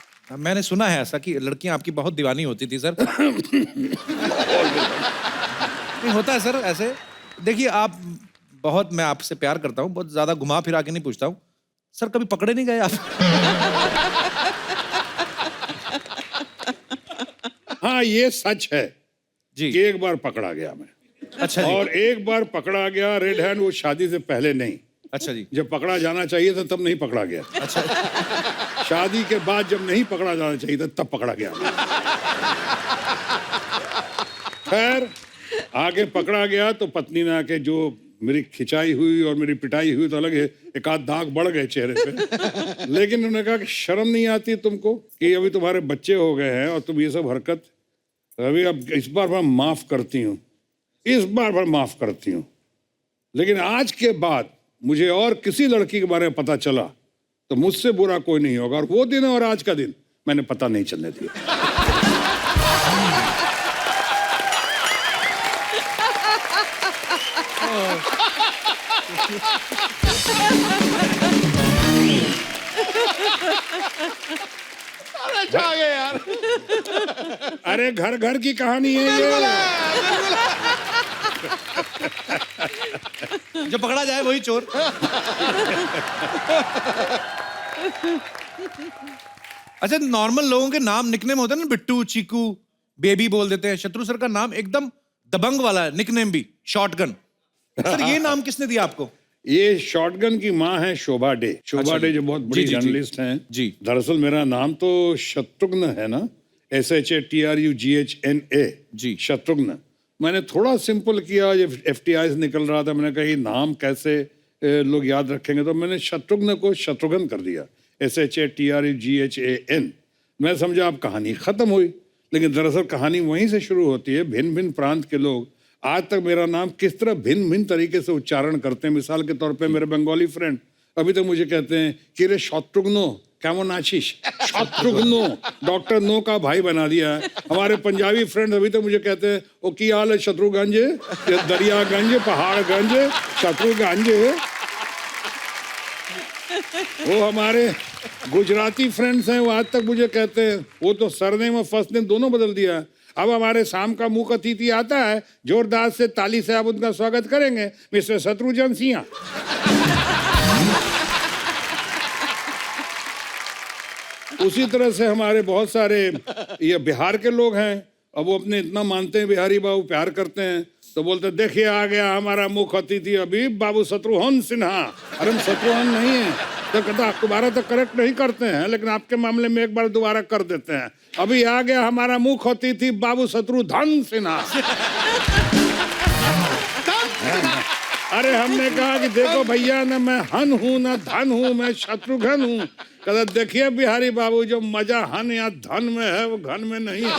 मैंने सुना है ऐसा कि लड़कियां आपकी बहुत दीवानी होती थी सर। नहीं होता है सर ऐसे? देखिए आप बहुत, मैं आपसे प्यार करता हूँ, बहुत ज्यादा घुमा फिरा के नहीं पूछता हूँ सर। कभी पकड़े नहीं गए आप? हाँ, ये सच है जी। कि एक बार पकड़ा गया मैं। अच्छा जी। और एक बार पकड़ा गया रेड हैंड, वो शादी से पहले नहीं। अच्छा जी। जब पकड़ा जाना चाहिए था तब नहीं पकड़ा गया। अच्छा। शादी के बाद जब नहीं पकड़ा जाना चाहिए था तब पकड़ा गया। खैर आगे पकड़ा गया तो पत्नी ने आके जो मेरी खिंचाई हुई और मेरी पिटाई हुई तो अलग है, एक आध दाग बढ़ गए चेहरे पे। लेकिन उन्होंने कहा कि शर्म नहीं आती तुमको कि अभी तुम्हारे बच्चे हो गए हैं और तुम ये सब हरकत, अभी अब इस बार मैं माफ करती हूँ, इस बार मैं माफ करती हूँ, लेकिन आज के बाद मुझे और किसी लड़की के बारे में पता चला तो मुझसे बुरा कोई नहीं होगा। और वो दिन और आज का दिन मैंने पता नहीं चलने दिया। यार अरे घर घर की कहानी है ये। जो पकड़ा जाए वही चोर। अच्छा, नॉर्मल लोगों के नाम निकनेम होते हैं ना, बिट्टू, चीकू, बेबी बोल देते हैं। शत्रु सर का नाम एकदम दबंग वाला है, निकनेम भी शॉटगन। सर ये नाम किसने दिया आपको? ये शॉटगन की माँ है शोभा डे। शोभा अच्छा डे जी। जो बहुत बड़ी जी, जी, जी। जर्नलिस्ट हैं जी। दरअसल मेरा नाम तो शत्रुघ्न है ना, SHATRUGHNA जी। शत्रुघ्न। मैंने थोड़ा सिंपल किया, जब FTI से निकल रहा था मैंने कहा ये नाम कैसे लोग याद रखेंगे, तो मैंने शत्रुघ्न को शत्रुघ्न कर दिया, SHATRUGHAN। मैं समझा अब कहानी खत्म हुई, लेकिन दरअसल कहानी वहीं से शुरू होती है। भिन्न भिन्न प्रांत के लोग आज तक मेरा नाम किस तरह भिन्न भिन्न तरीके से उच्चारण करते हैं। मिसाल के तौर पे मेरे बंगाली फ्रेंड अभी तक मुझे कहते हैं कि रे शत्रुघ्नो केमन आशीष। शत्रुघ्नो डॉक्टर नो का भाई बना दिया है। हमारे पंजाबी फ्रेंड अभी तक मुझे कहते हैं ओ की हाल है शत्रुगंज, दरियागंज, पहाड़गंज, शत्रुगंज। वो हमारे गुजराती फ्रेंड्स हैं, वो आज तक मुझे कहते हैं, वो तो सरनेम और फर्स्ट नेम दोनों बदल दिया है। अब हमारे शाम का मुख्य अतिथि आता है, जोरदार से ताली से आप उनका स्वागत करेंगे, मिस्टर शत्रुघ्न सिंह। उसी तरह से हमारे बहुत सारे ये बिहार के लोग हैं। अब वो अपने इतना मानते हैं बिहारी बाबू, प्यार करते हैं, तो बोलते देखिए आ गया हमारा मुख्य अतिथि अभी बाबू शत्रुघ्न सिन्हा। अरे हम शत्रुघ्न नहीं है, तो कहता दोबारा तो करेक्ट नहीं करते हैं, लेकिन आपके मामले में एक बार दोबारा कर देते हैं। अभी आ गया हमारा मुख्य अतिथि बाबू शत्रुघ्न सिन्हा। अरे हमने कहा कि देखो भैया, न मैं हन हूँ न धन हूँ, मैं शत्रुघ्न हूँ। कहता देखिए बिहारी बाबू, जो मजा हन या धन में है वो घन में नहीं है।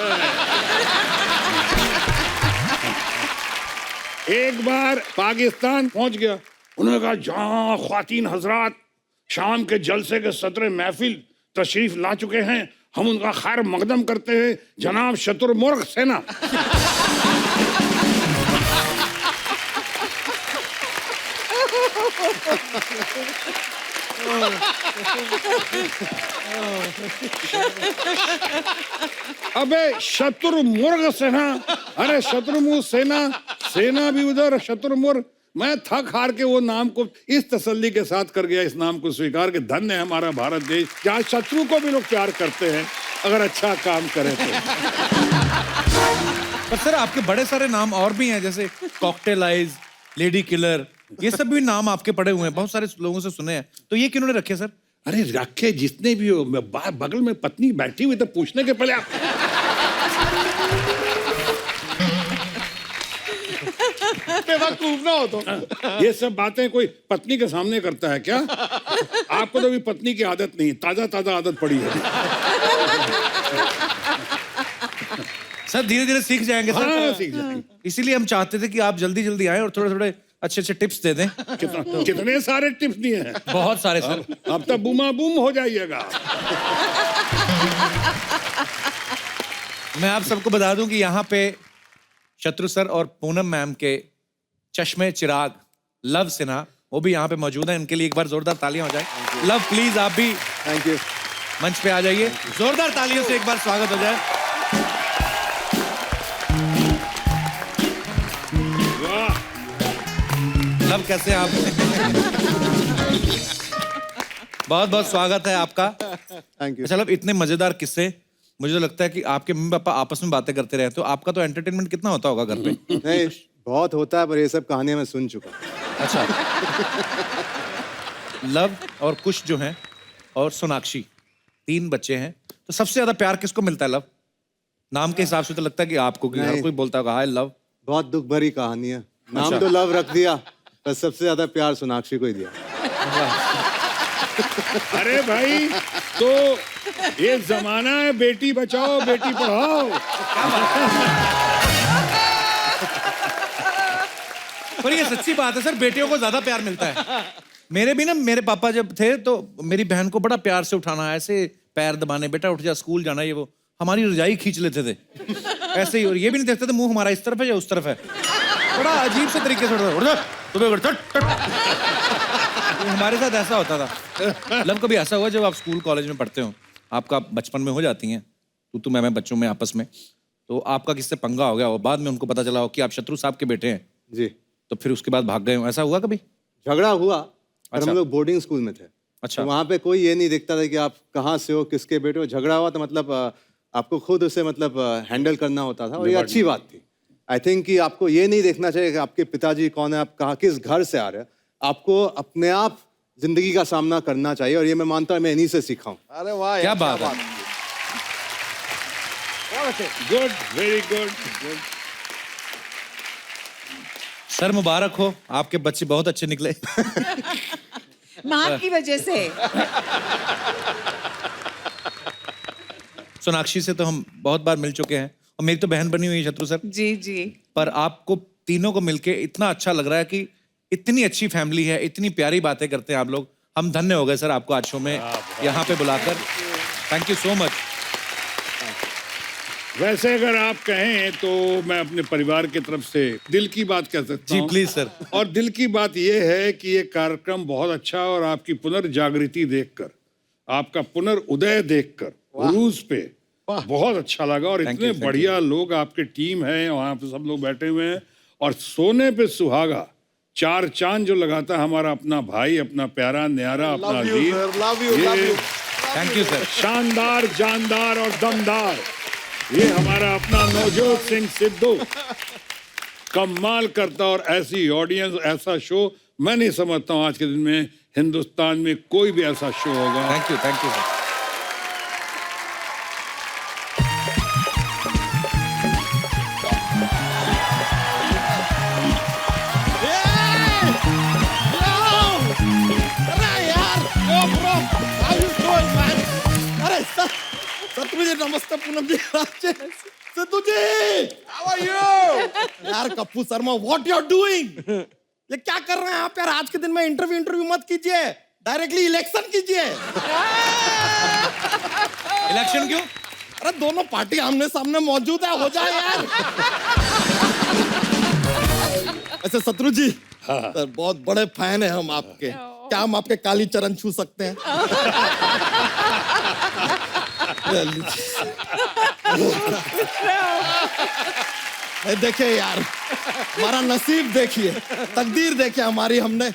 एक बार पाकिस्तान पहुंच गया, उन्होंने कहा जहाँ ख्वातीन हजरात शाम के जलसे के सदर महफिल तशरीफ ला चुके हैं, हम उनका खैर मकदम करते हैं जनाब शत्रुमुर्ग सेना। अबे शत्रुमुर्ग सेना, अरे शत्रुमुर्ग सेना, सेना भी उधर शत्रुमुर्ग। मैं थक हार के वो नाम को इस तसल्ली के साथ कर गया, इस नाम को स्वीकार के धन्य है हमारा भारत देश, जहाँ शत्रु को भी लोग प्यार करते हैं अगर अच्छा काम करे तो। पर सर आपके बड़े सारे नाम और भी हैं, जैसे कॉकटेल आइज, लेडी किलर, ये सब भी नाम आपके पड़े हुए हैं, बहुत सारे लोगों से सुने हैं। तो ये किन्होंने रखे सर? अरे रखे जितने भी हो, बगल में पत्नी बैठी हुई तो पूछने के पहले आप बेवकूफ ना हो तो। ये सब बातें कोई पत्नी के सामने करता है क्या? आपको तो अभी पत्नी की आदत नहीं, ताजा ताजा आदत पड़ी है। सर धीरे धीरे सीख जाएंगे सर। हाँ, सीख जाएंगे। इसीलिए हम चाहते थे कि आप जल्दी जल्दी आए और थोड़े थोड़े अच्छे अच्छे टिप्स दे दें। कितने सारे टिप्स दिए हैं? बहुत सारे सर। अब तक बूमा बूम हो जाइएगा। मैं आप सबको बता दूं कि यहाँ पे शत्रु सर और पूनम मैम के चश्मे चिराग लव सिन्हा, वो भी यहाँ पे मौजूद है। इनके लिए एक बार जोरदार तालियां हो जाए। लव प्लीज आप भी थैंक यू मंच पे आ जाइए, जोरदार तालियों से एक बार स्वागत हो जाए। लव कैसे हैं आप? बहुत बहुत स्वागत है आपका। Thank you. अच्छा लव, इतने मजेदार किस्से, मुझे तो लगता है कि आपके मम्मी पापा आपस में बातें करते रहे, तो आपका तो एंटरटेनमेंट कितना होता होगा घर पे? नहीं बहुत होता है, पर ये सब कहानियां मैं सुन चुका। अच्छा। लव और कुश जो हैं और सोनाक्षी 3 बच्चे हैं, तो सबसे ज्यादा प्यार किसको मिलता है? लव नाम के हिसाब से तो लगता है कि आपको, कि हर कोई बोलता होगा हाय लव। बहुत दुख भरी कहानी है। नाम तो लव रख दिया, पर सबसे ज्यादा प्यार सोनाक्षी को ही दिया। अरे भाई, तो ये जमाना है बेटी बचाओ बेटी पढ़ाओ। पर ये सच्ची बात है सर, बेटियों को ज्यादा प्यार मिलता है। मेरे भी ना, मेरे पापा जब थे तो मेरी बहन को बड़ा प्यार से उठाना, ऐसे पैर दबाने, बेटा उठ जा स्कूल जाना, ये वो हमारी रजाई खींच लेते थे ऐसे ही। और ये भी नहीं देखते थे मुंह हमारा इस तरफ है या उस तरफ है, बड़ा अजीब से तरीके से उठ जा तुम्हें उठ, हमारे साथ ऐसा होता था। लव कभी ऐसा हुआ जब आप स्कूल कॉलेज में पढ़ते हो, आपका बचपन में हो जाती हैं तू मैं बच्चों में आपस में, तो आपका किससे पंगा हो गया हो, बाद में उनको पता चला हो कि आप शत्रु साहब के बेटे हैं जी, तो फिर उसके बाद भाग गए हो, ऐसा हुआ कभी? झगड़ा हुआ। अच्छा। हम लोग बोर्डिंग स्कूल में थे। अच्छा। तो वहाँ पे कोई ये नहीं देखता था कि आप कहाँ से हो, किसके बेटे हो। झगड़ा हुआ तो मतलब आपको खुद उसे मतलब हैंडल करना होता था, और ये अच्छी बात थी। आई थिंक कि आपको ये नहीं देखना चाहिए कि आपके पिताजी कौन है, आप कहाँ किस घर से आ रहे हैं। आपको अपने आप जिंदगी का सामना करना चाहिए, और ये मैं मानता हूँ मैं इन्हीं से सीखा हूँ। अरे वाह, क्या बात है। Good, very good. सर मुबारक हो, आपके बच्चे बहुत अच्छे निकले। माँ की वजह से। सोनाक्षी से तो हम बहुत बार मिल चुके हैं, और मेरी तो बहन बनी हुई है शत्रु सर। जी जी। पर आपको तीनों को मिलके इतना अच्छा लग रहा है कि इतनी अच्छी फैमिली है, इतनी प्यारी बातें करते हैं आप लोग। हम धन्य हो गए सर आपको आज शो में यहाँ पे बुलाकर। Thank you so much. वैसे अगर आप कहें तो मैं अपने परिवार की तरफ से दिल की बात कह सकता हूँ। जी प्लीज सर। और दिल की बात यह है कि ये कार्यक्रम बहुत अच्छा, और आपकी पुनर्जागृति देखकर, आपका पुनर्उदय देखकर उरूज पे बहुत अच्छा लगा। और इतने बढ़िया लोग आपके टीम है, वहाँ पे सब लोग बैठे हुए हैं, और सोने पे सुहागा 4 चांद जो लगाता है हमारा अपना भाई, अपना प्यारा न्यारा, अपना वीर। Thank you sir. शानदार, जानदार और दमदार ये हमारा अपना नवजोत सिंह सिद्धू कमाल करता। और ऐसी ऑडियंस, ऐसा शो मैं नहीं समझता हूँ आज के दिन में हिंदुस्तान में कोई भी ऐसा शो होगा। Thank you sir. नमस्ते Poonam ji. Sidhu ji, how are you? यार Kappu Sharma, what you are doing? ये क्या कर रहे हैं आप यार? आज के दिन में इंटरव्यू मत कीजिए, डायरेक्टली इलेक्शन कीजिए। इलेक्शन क्यों? अरे दोनों पार्टी आमने सामने मौजूद है, हो जाए यार। अच्छा शत्रु जी, सर बहुत बड़े फैन है हम आपके, क्या हम आपके काली चरण छू सकते हैं? देखिए यार, हमारा नसीब देखिए, तकदीर देखिए हमारी। हमने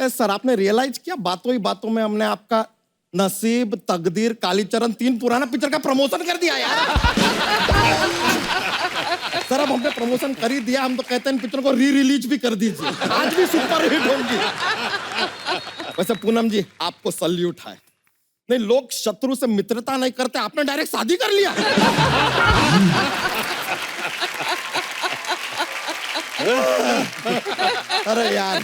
सर, आपने रियलाइज किया बातों ही बातों में हमने आपका नसीब, तकदीर, कालीचरण 3 पुराना पिक्चर का प्रमोशन कर दिया यार। सर अब हमने प्रमोशन कर ही दिया, हम तो कहते हैं इन पिक्चर को री-रिलीज भी कर दीजिए, आज भी सुपर हिट होंगी। वैसे पूनम जी आपको सल्यूट है। नहीं, लोग शत्रु से मित्रता नहीं करते, आपने डायरेक्ट शादी कर लिया। अरे यार,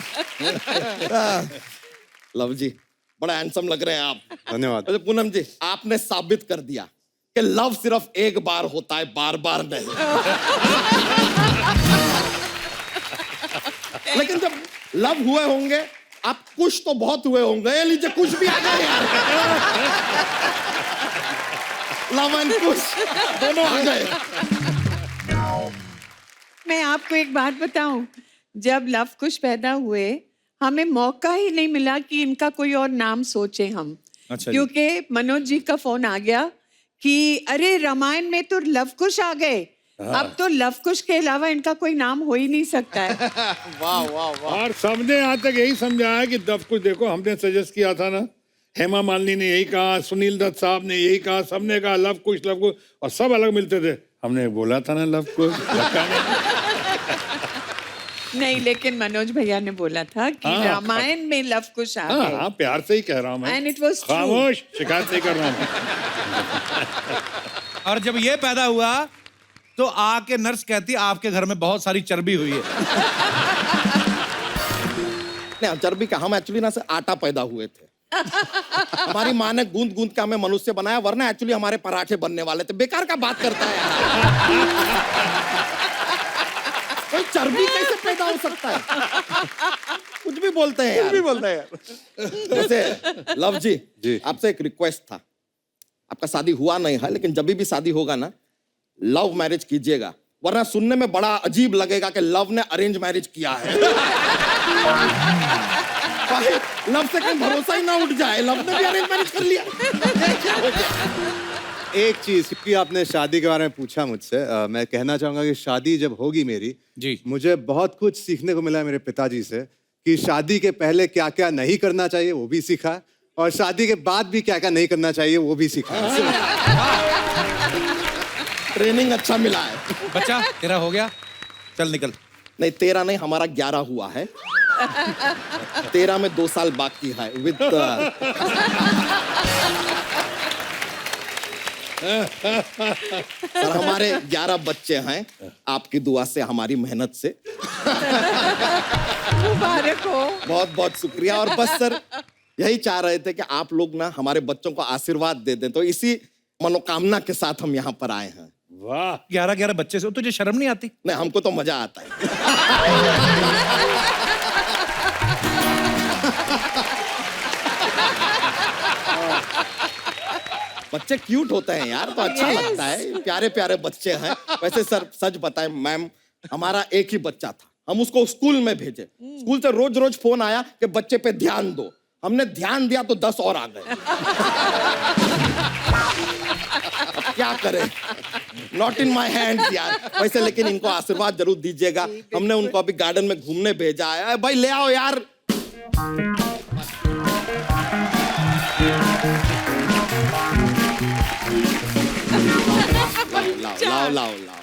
लव जी बड़ा हैंडसम लग रहे हैं आप। धन्यवाद। अरे पूनम जी, आपने साबित कर दिया कि लव सिर्फ एक बार होता है, बार बार नहीं। लेकिन जब लव हुए होंगे, आप कुछ तो बहुत हुए होंगे। ये लीजिए कुछ भी आ गए यार। लव एंड कुछ दोनों आ गए। मैं आपको एक बात बताऊं, जब लव कुश पैदा हुए हमें मौका ही नहीं मिला कि इनका कोई और नाम सोचे हम। अच्छा, क्योंकि मनोज जी का फोन आ गया कि अरे रामायण में तो लव कुश आ गए, अब तो लव कुश के अलावा इनका कोई नाम हो ही नहीं सकता है। वाह वाह वाह। और सबने आज तक यही समझाया कि लव कुश, देखो हमने सजेस्ट किया था ना, हेमा मालिनी ने यही कहा, सुनील दत्त साहब ने यही कहा, सबने कहा लव कुश, और सब अलग मिलते थे। हमने बोला था ना लव कुश। नहीं, लेकिन मनोज भैया ने बोला था कि हाँ। रामायण में लव कुश आ हाँ गए। हाँ, प्यार से ही कह रहा हूँ मैं। And it was true. खामोश, शिकायत नहीं कर रहा हूँ। और जब ये पैदा हुआ तो आके नर्स कहती आपके घर में बहुत सारी चर्बी हुई है। नहीं, चर्बी का हम एक्चुअली ना से आटा पैदा हुए थे। हमारी माँ ने गूंद गूंद के हमें मनुष्य बनाया, वरना एक्चुअली हमारे पराठे बनने वाले थे। बेकार का बात करता है यार। कोई चर्बी कैसे पैदा हो सकता है? कुछ भी बोलते हैं यार। कुछ भी बोलते हैं यार। वैसे लव जी, आपसे एक रिक्वेस्ट था। आपका शादी हुआ नहीं है, लेकिन जब भी शादी होगा ना, लव मैरिज कीजिएगा, वरना सुनने में बड़ा अजीब लगेगा कि लव ने अरेंज मैरिज किया है। लव से कहीं भरोसा ही ना उठ जाए, लव ने भी अरेंज मैरिज कर लिया। एक चीज, क्योंकि आपने शादी के बारे में पूछा मुझसे, मैं कहना चाहूंगा कि शादी जब होगी मेरी जी, मुझे बहुत कुछ सीखने को मिला मेरे पिताजी से कि शादी के पहले क्या क्या नहीं करना चाहिए वो भी सीखा, और शादी के बाद भी क्या क्या नहीं करना चाहिए वो भी सीखा। ट्रेनिंग अच्छा मिला है। बच्चा तेरा हो गया, चल निकल। नहीं, 13 नहीं, हमारा 11 हुआ है। 13 में 2 साल बाकी है विद सर, हमारे 11 बच्चे हैं, आपकी दुआ से, हमारी मेहनत से। मुबारक हो। बहुत बहुत शुक्रिया। और बस सर यही चाह रहे थे कि आप लोग ना हमारे बच्चों को आशीर्वाद दे दें, तो इसी मनोकामना के साथ हम यहाँ पर आए हैं। वाह, 11 बच्चे से तुझे शर्म नहीं आती? नहीं, हमको तो मजा आता है। बच्चे क्यूट होते हैं यार, तो अच्छा लगता है। प्यारे प्यारे बच्चे हैं। वैसे सर सच बताएं मैम, हमारा एक ही बच्चा था, हम उसको स्कूल में भेजे। स्कूल से रोज रोज फोन आया कि बच्चे पे ध्यान दो। हमने ध्यान दिया तो 10 और आ गए। अब क्या करें, नॉट इन माई हैंड यार। वैसे लेकिन इनको आशीर्वाद जरूर दीजिएगा। हमने उनको अभी गार्डन में घूमने भेजा है। भाई ले आओ यार। लाओ लाओ लाओ।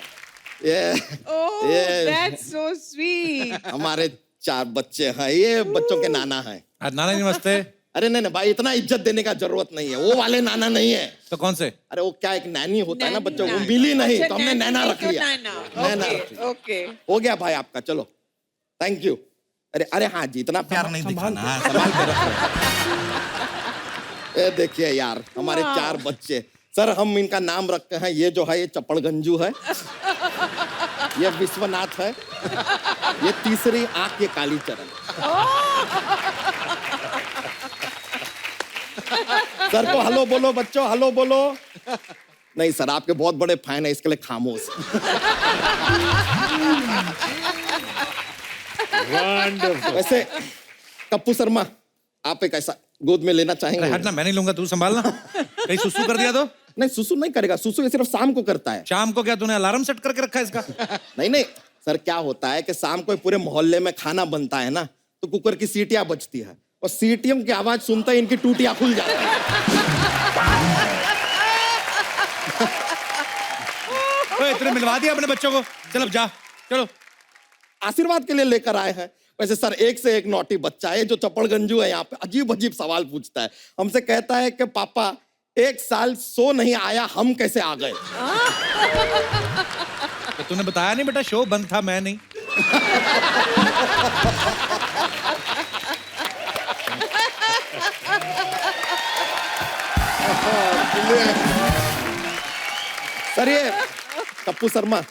Oh, ये that's so sweet. हमारे 4 बच्चे हैं, ये बच्चों के नाना हैं। नाना नमस्ते। अरे नहीं नहीं भाई, इतना इज्जत देने का जरूरत नहीं है, वो वाले नाना नहीं है। तो कौन से? अरे वो क्या, एक नैनी होता है ना बच्चों को, मिली नहीं तो हमने नैना रख लिया। नैना रख लिया। ओके, हो गया भाई आपका, चलो थैंक यू। अरे अरे हाँ जी, इतना प्यार नहीं दिखाना, संभाल के रखो। ये देखिए यार, हमारे 4 बच्चे। सर हम इनका नाम रखते हैं, ये जो है ये चपड़गंजू है, ये विश्वनाथ है, ये तीसरी आंख ये कालीचरण। सर को हेलो बोलो बच्चों, हेलो बोलो। नहीं सर, आपके बहुत बड़े फैन है, इसके लिए खामोश। वैसे कप्पू शर्मा, आप एक ऐसा गोद में लेना चाहेंगे? हटना, मैं नहीं लूंगा, तू संभालना। कहीं सुसु कर दिया तो? नहीं, सुसु नहीं करेगा, सुसु ये सिर्फ शाम को करता है। शाम को क्या तूने अलार्म सेट करके रखा है इसका? नहीं नहीं सर, क्या होता है कि शाम को पूरे मोहल्ले में खाना बनता है ना, तो कुकर की सीटियां बजती है, और सीटियों की आवाज सुनते ही इनकी टूटियां खुल जाती है। इतने मिलवा दिया अपने बच्चों को, चल अब जा, चलो। आशीर्वाद के लिए लेकर आए हैं। वैसे सर एक से एक नॉटी बच्चा है, जो चपड़गंजू है यहाँ पे, अजीब अजीब सवाल पूछता है। हमसे कहता है कि पापा 1 साल शो नहीं आया, हम कैसे आ गए? तो तूने बताया नहीं बेटा, शो बंद था, मैं नहीं। सर ये कप्पू शर्मा,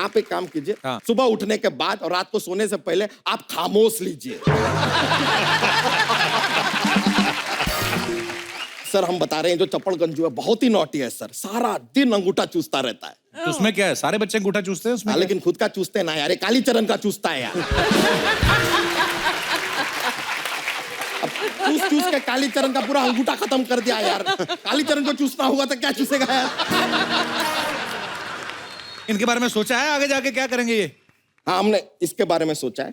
आप एक काम कीजिए, हाँ। सुबह उठने के बाद और रात को सोने से पहले आप खामोश लीजिए। सर हम बता रहे हैं, जो चपड़गंजू है बहुत ही नॉटी है सर, सारा दिन अंगूठा चूसता रहता है। तो उसमें क्या है, सारे बच्चे अंगूठा चूसते हैं उसमें? हाँ, लेकिन खुद का चूसते ना यार, ये कालीचरण का चूसता है यार। अब चूस चूस के कालीचरण का पूरा अंगूठा खत्म कर दिया यार। कालीचरण को चूसना होगा तो क्या चूसेगा यार? इनके बारे में सोचा है आगे जाके क्या करेंगे ये? हाँ, हमने इसके बारे में सोचा है।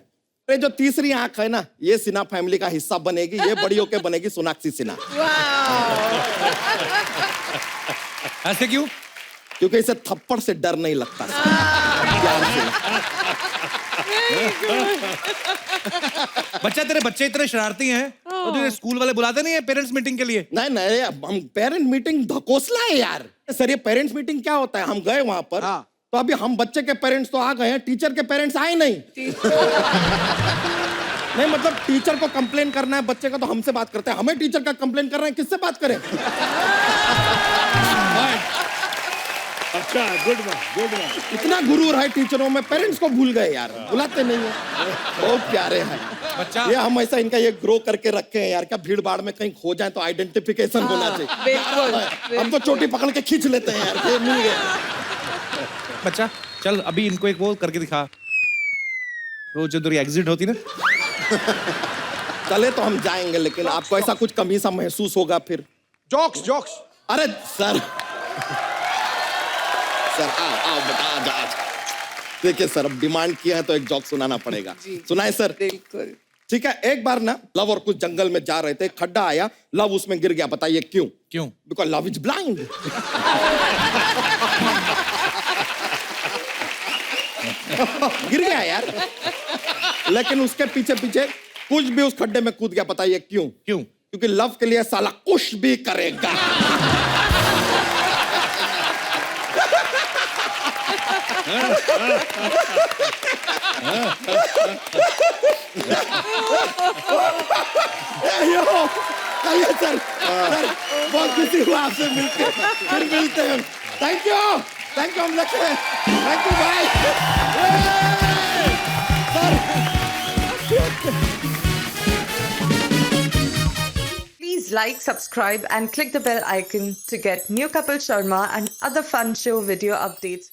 अरे जो तीसरी आंख है ना, ये सिन्हा फैमिली का हिस्सा बनेगी, ये बड़ी होके बनेगी सोनाक्षी सिन्हा। ऐसे क्यों? क्योंकि इसे थप्पड़ से डर नहीं लगता। प्यार से। बच्चा तेरे बच्चे इतने शरारती हैं तो तुझे स्कूल वाले बुलाते नहीं है पेरेंट्स मीटिंग के लिए? नहीं नहीं, हम पेरेंट मीटिंग धकोसला है यार। सर ये पेरेंट्स मीटिंग क्या होता है? हम गए वहां पर, तो अभी हम बच्चे के पेरेंट्स तो आ गए हैं, टीचर के पेरेंट्स आए नहीं। नहीं मतलब टीचर को कंप्लेन करना है बच्चे का तो हमसे बात करते हैं, हमें टीचर का कंप्लेन कर रहे हैं, किससे बात करें? अच्छा, गुड वन। इतना गुरूर है टीचरों में, पेरेंट्स को भूल गए यार, बुलाते नहीं है। बहुत प्यारे हैं बच्चा। ये हम ऐसा इनका ये ग्रो करके रखे हैं यार, क्या भीड़ भाड़ में कहीं खो जाए तो आइडेंटिफिकेशन होना चाहिए। बिल्कुल। हम तो चोटी पकड़ के खींच लेते हैं यार, ये मिल गया। बच्चा चल अभी इनको एक वो करके दिखा, वो जो तेरी एग्जिट होती ना। चले तो हम जाएंगे, लेकिन आपको ऐसा कुछ कमी सा महसूस होगा फिर। Jokes jokes. अरे सर सर आओ बता आज। देखिए सर, अब डिमांड किया है तो एक जोक सुनाना पड़ेगा। सुनाए सर? बिल्कुल। ठीक है। एक बार ना लव और कुछ जंगल में जा रहे थे, खड्डा आया, लव उसमें गिर गया। बताइए क्यों? क्यों? Because love is blind. गिर गया यार, लेकिन उसके पीछे पीछे कुछ भी उस खड्डे में कूद गया। बताइए क्यों? क्यों? क्योंकि लव के लिए साला कुछ भी करेगा। चलिए सर, बहुत खुशी हुआ आपसे मिलकर, फिर मिलते हैं। थैंक यू हम रखे हैं। थैंक यू भाई। Please like, subscribe and click the bell icon to get new Kapil Sharma and other fun show video updates.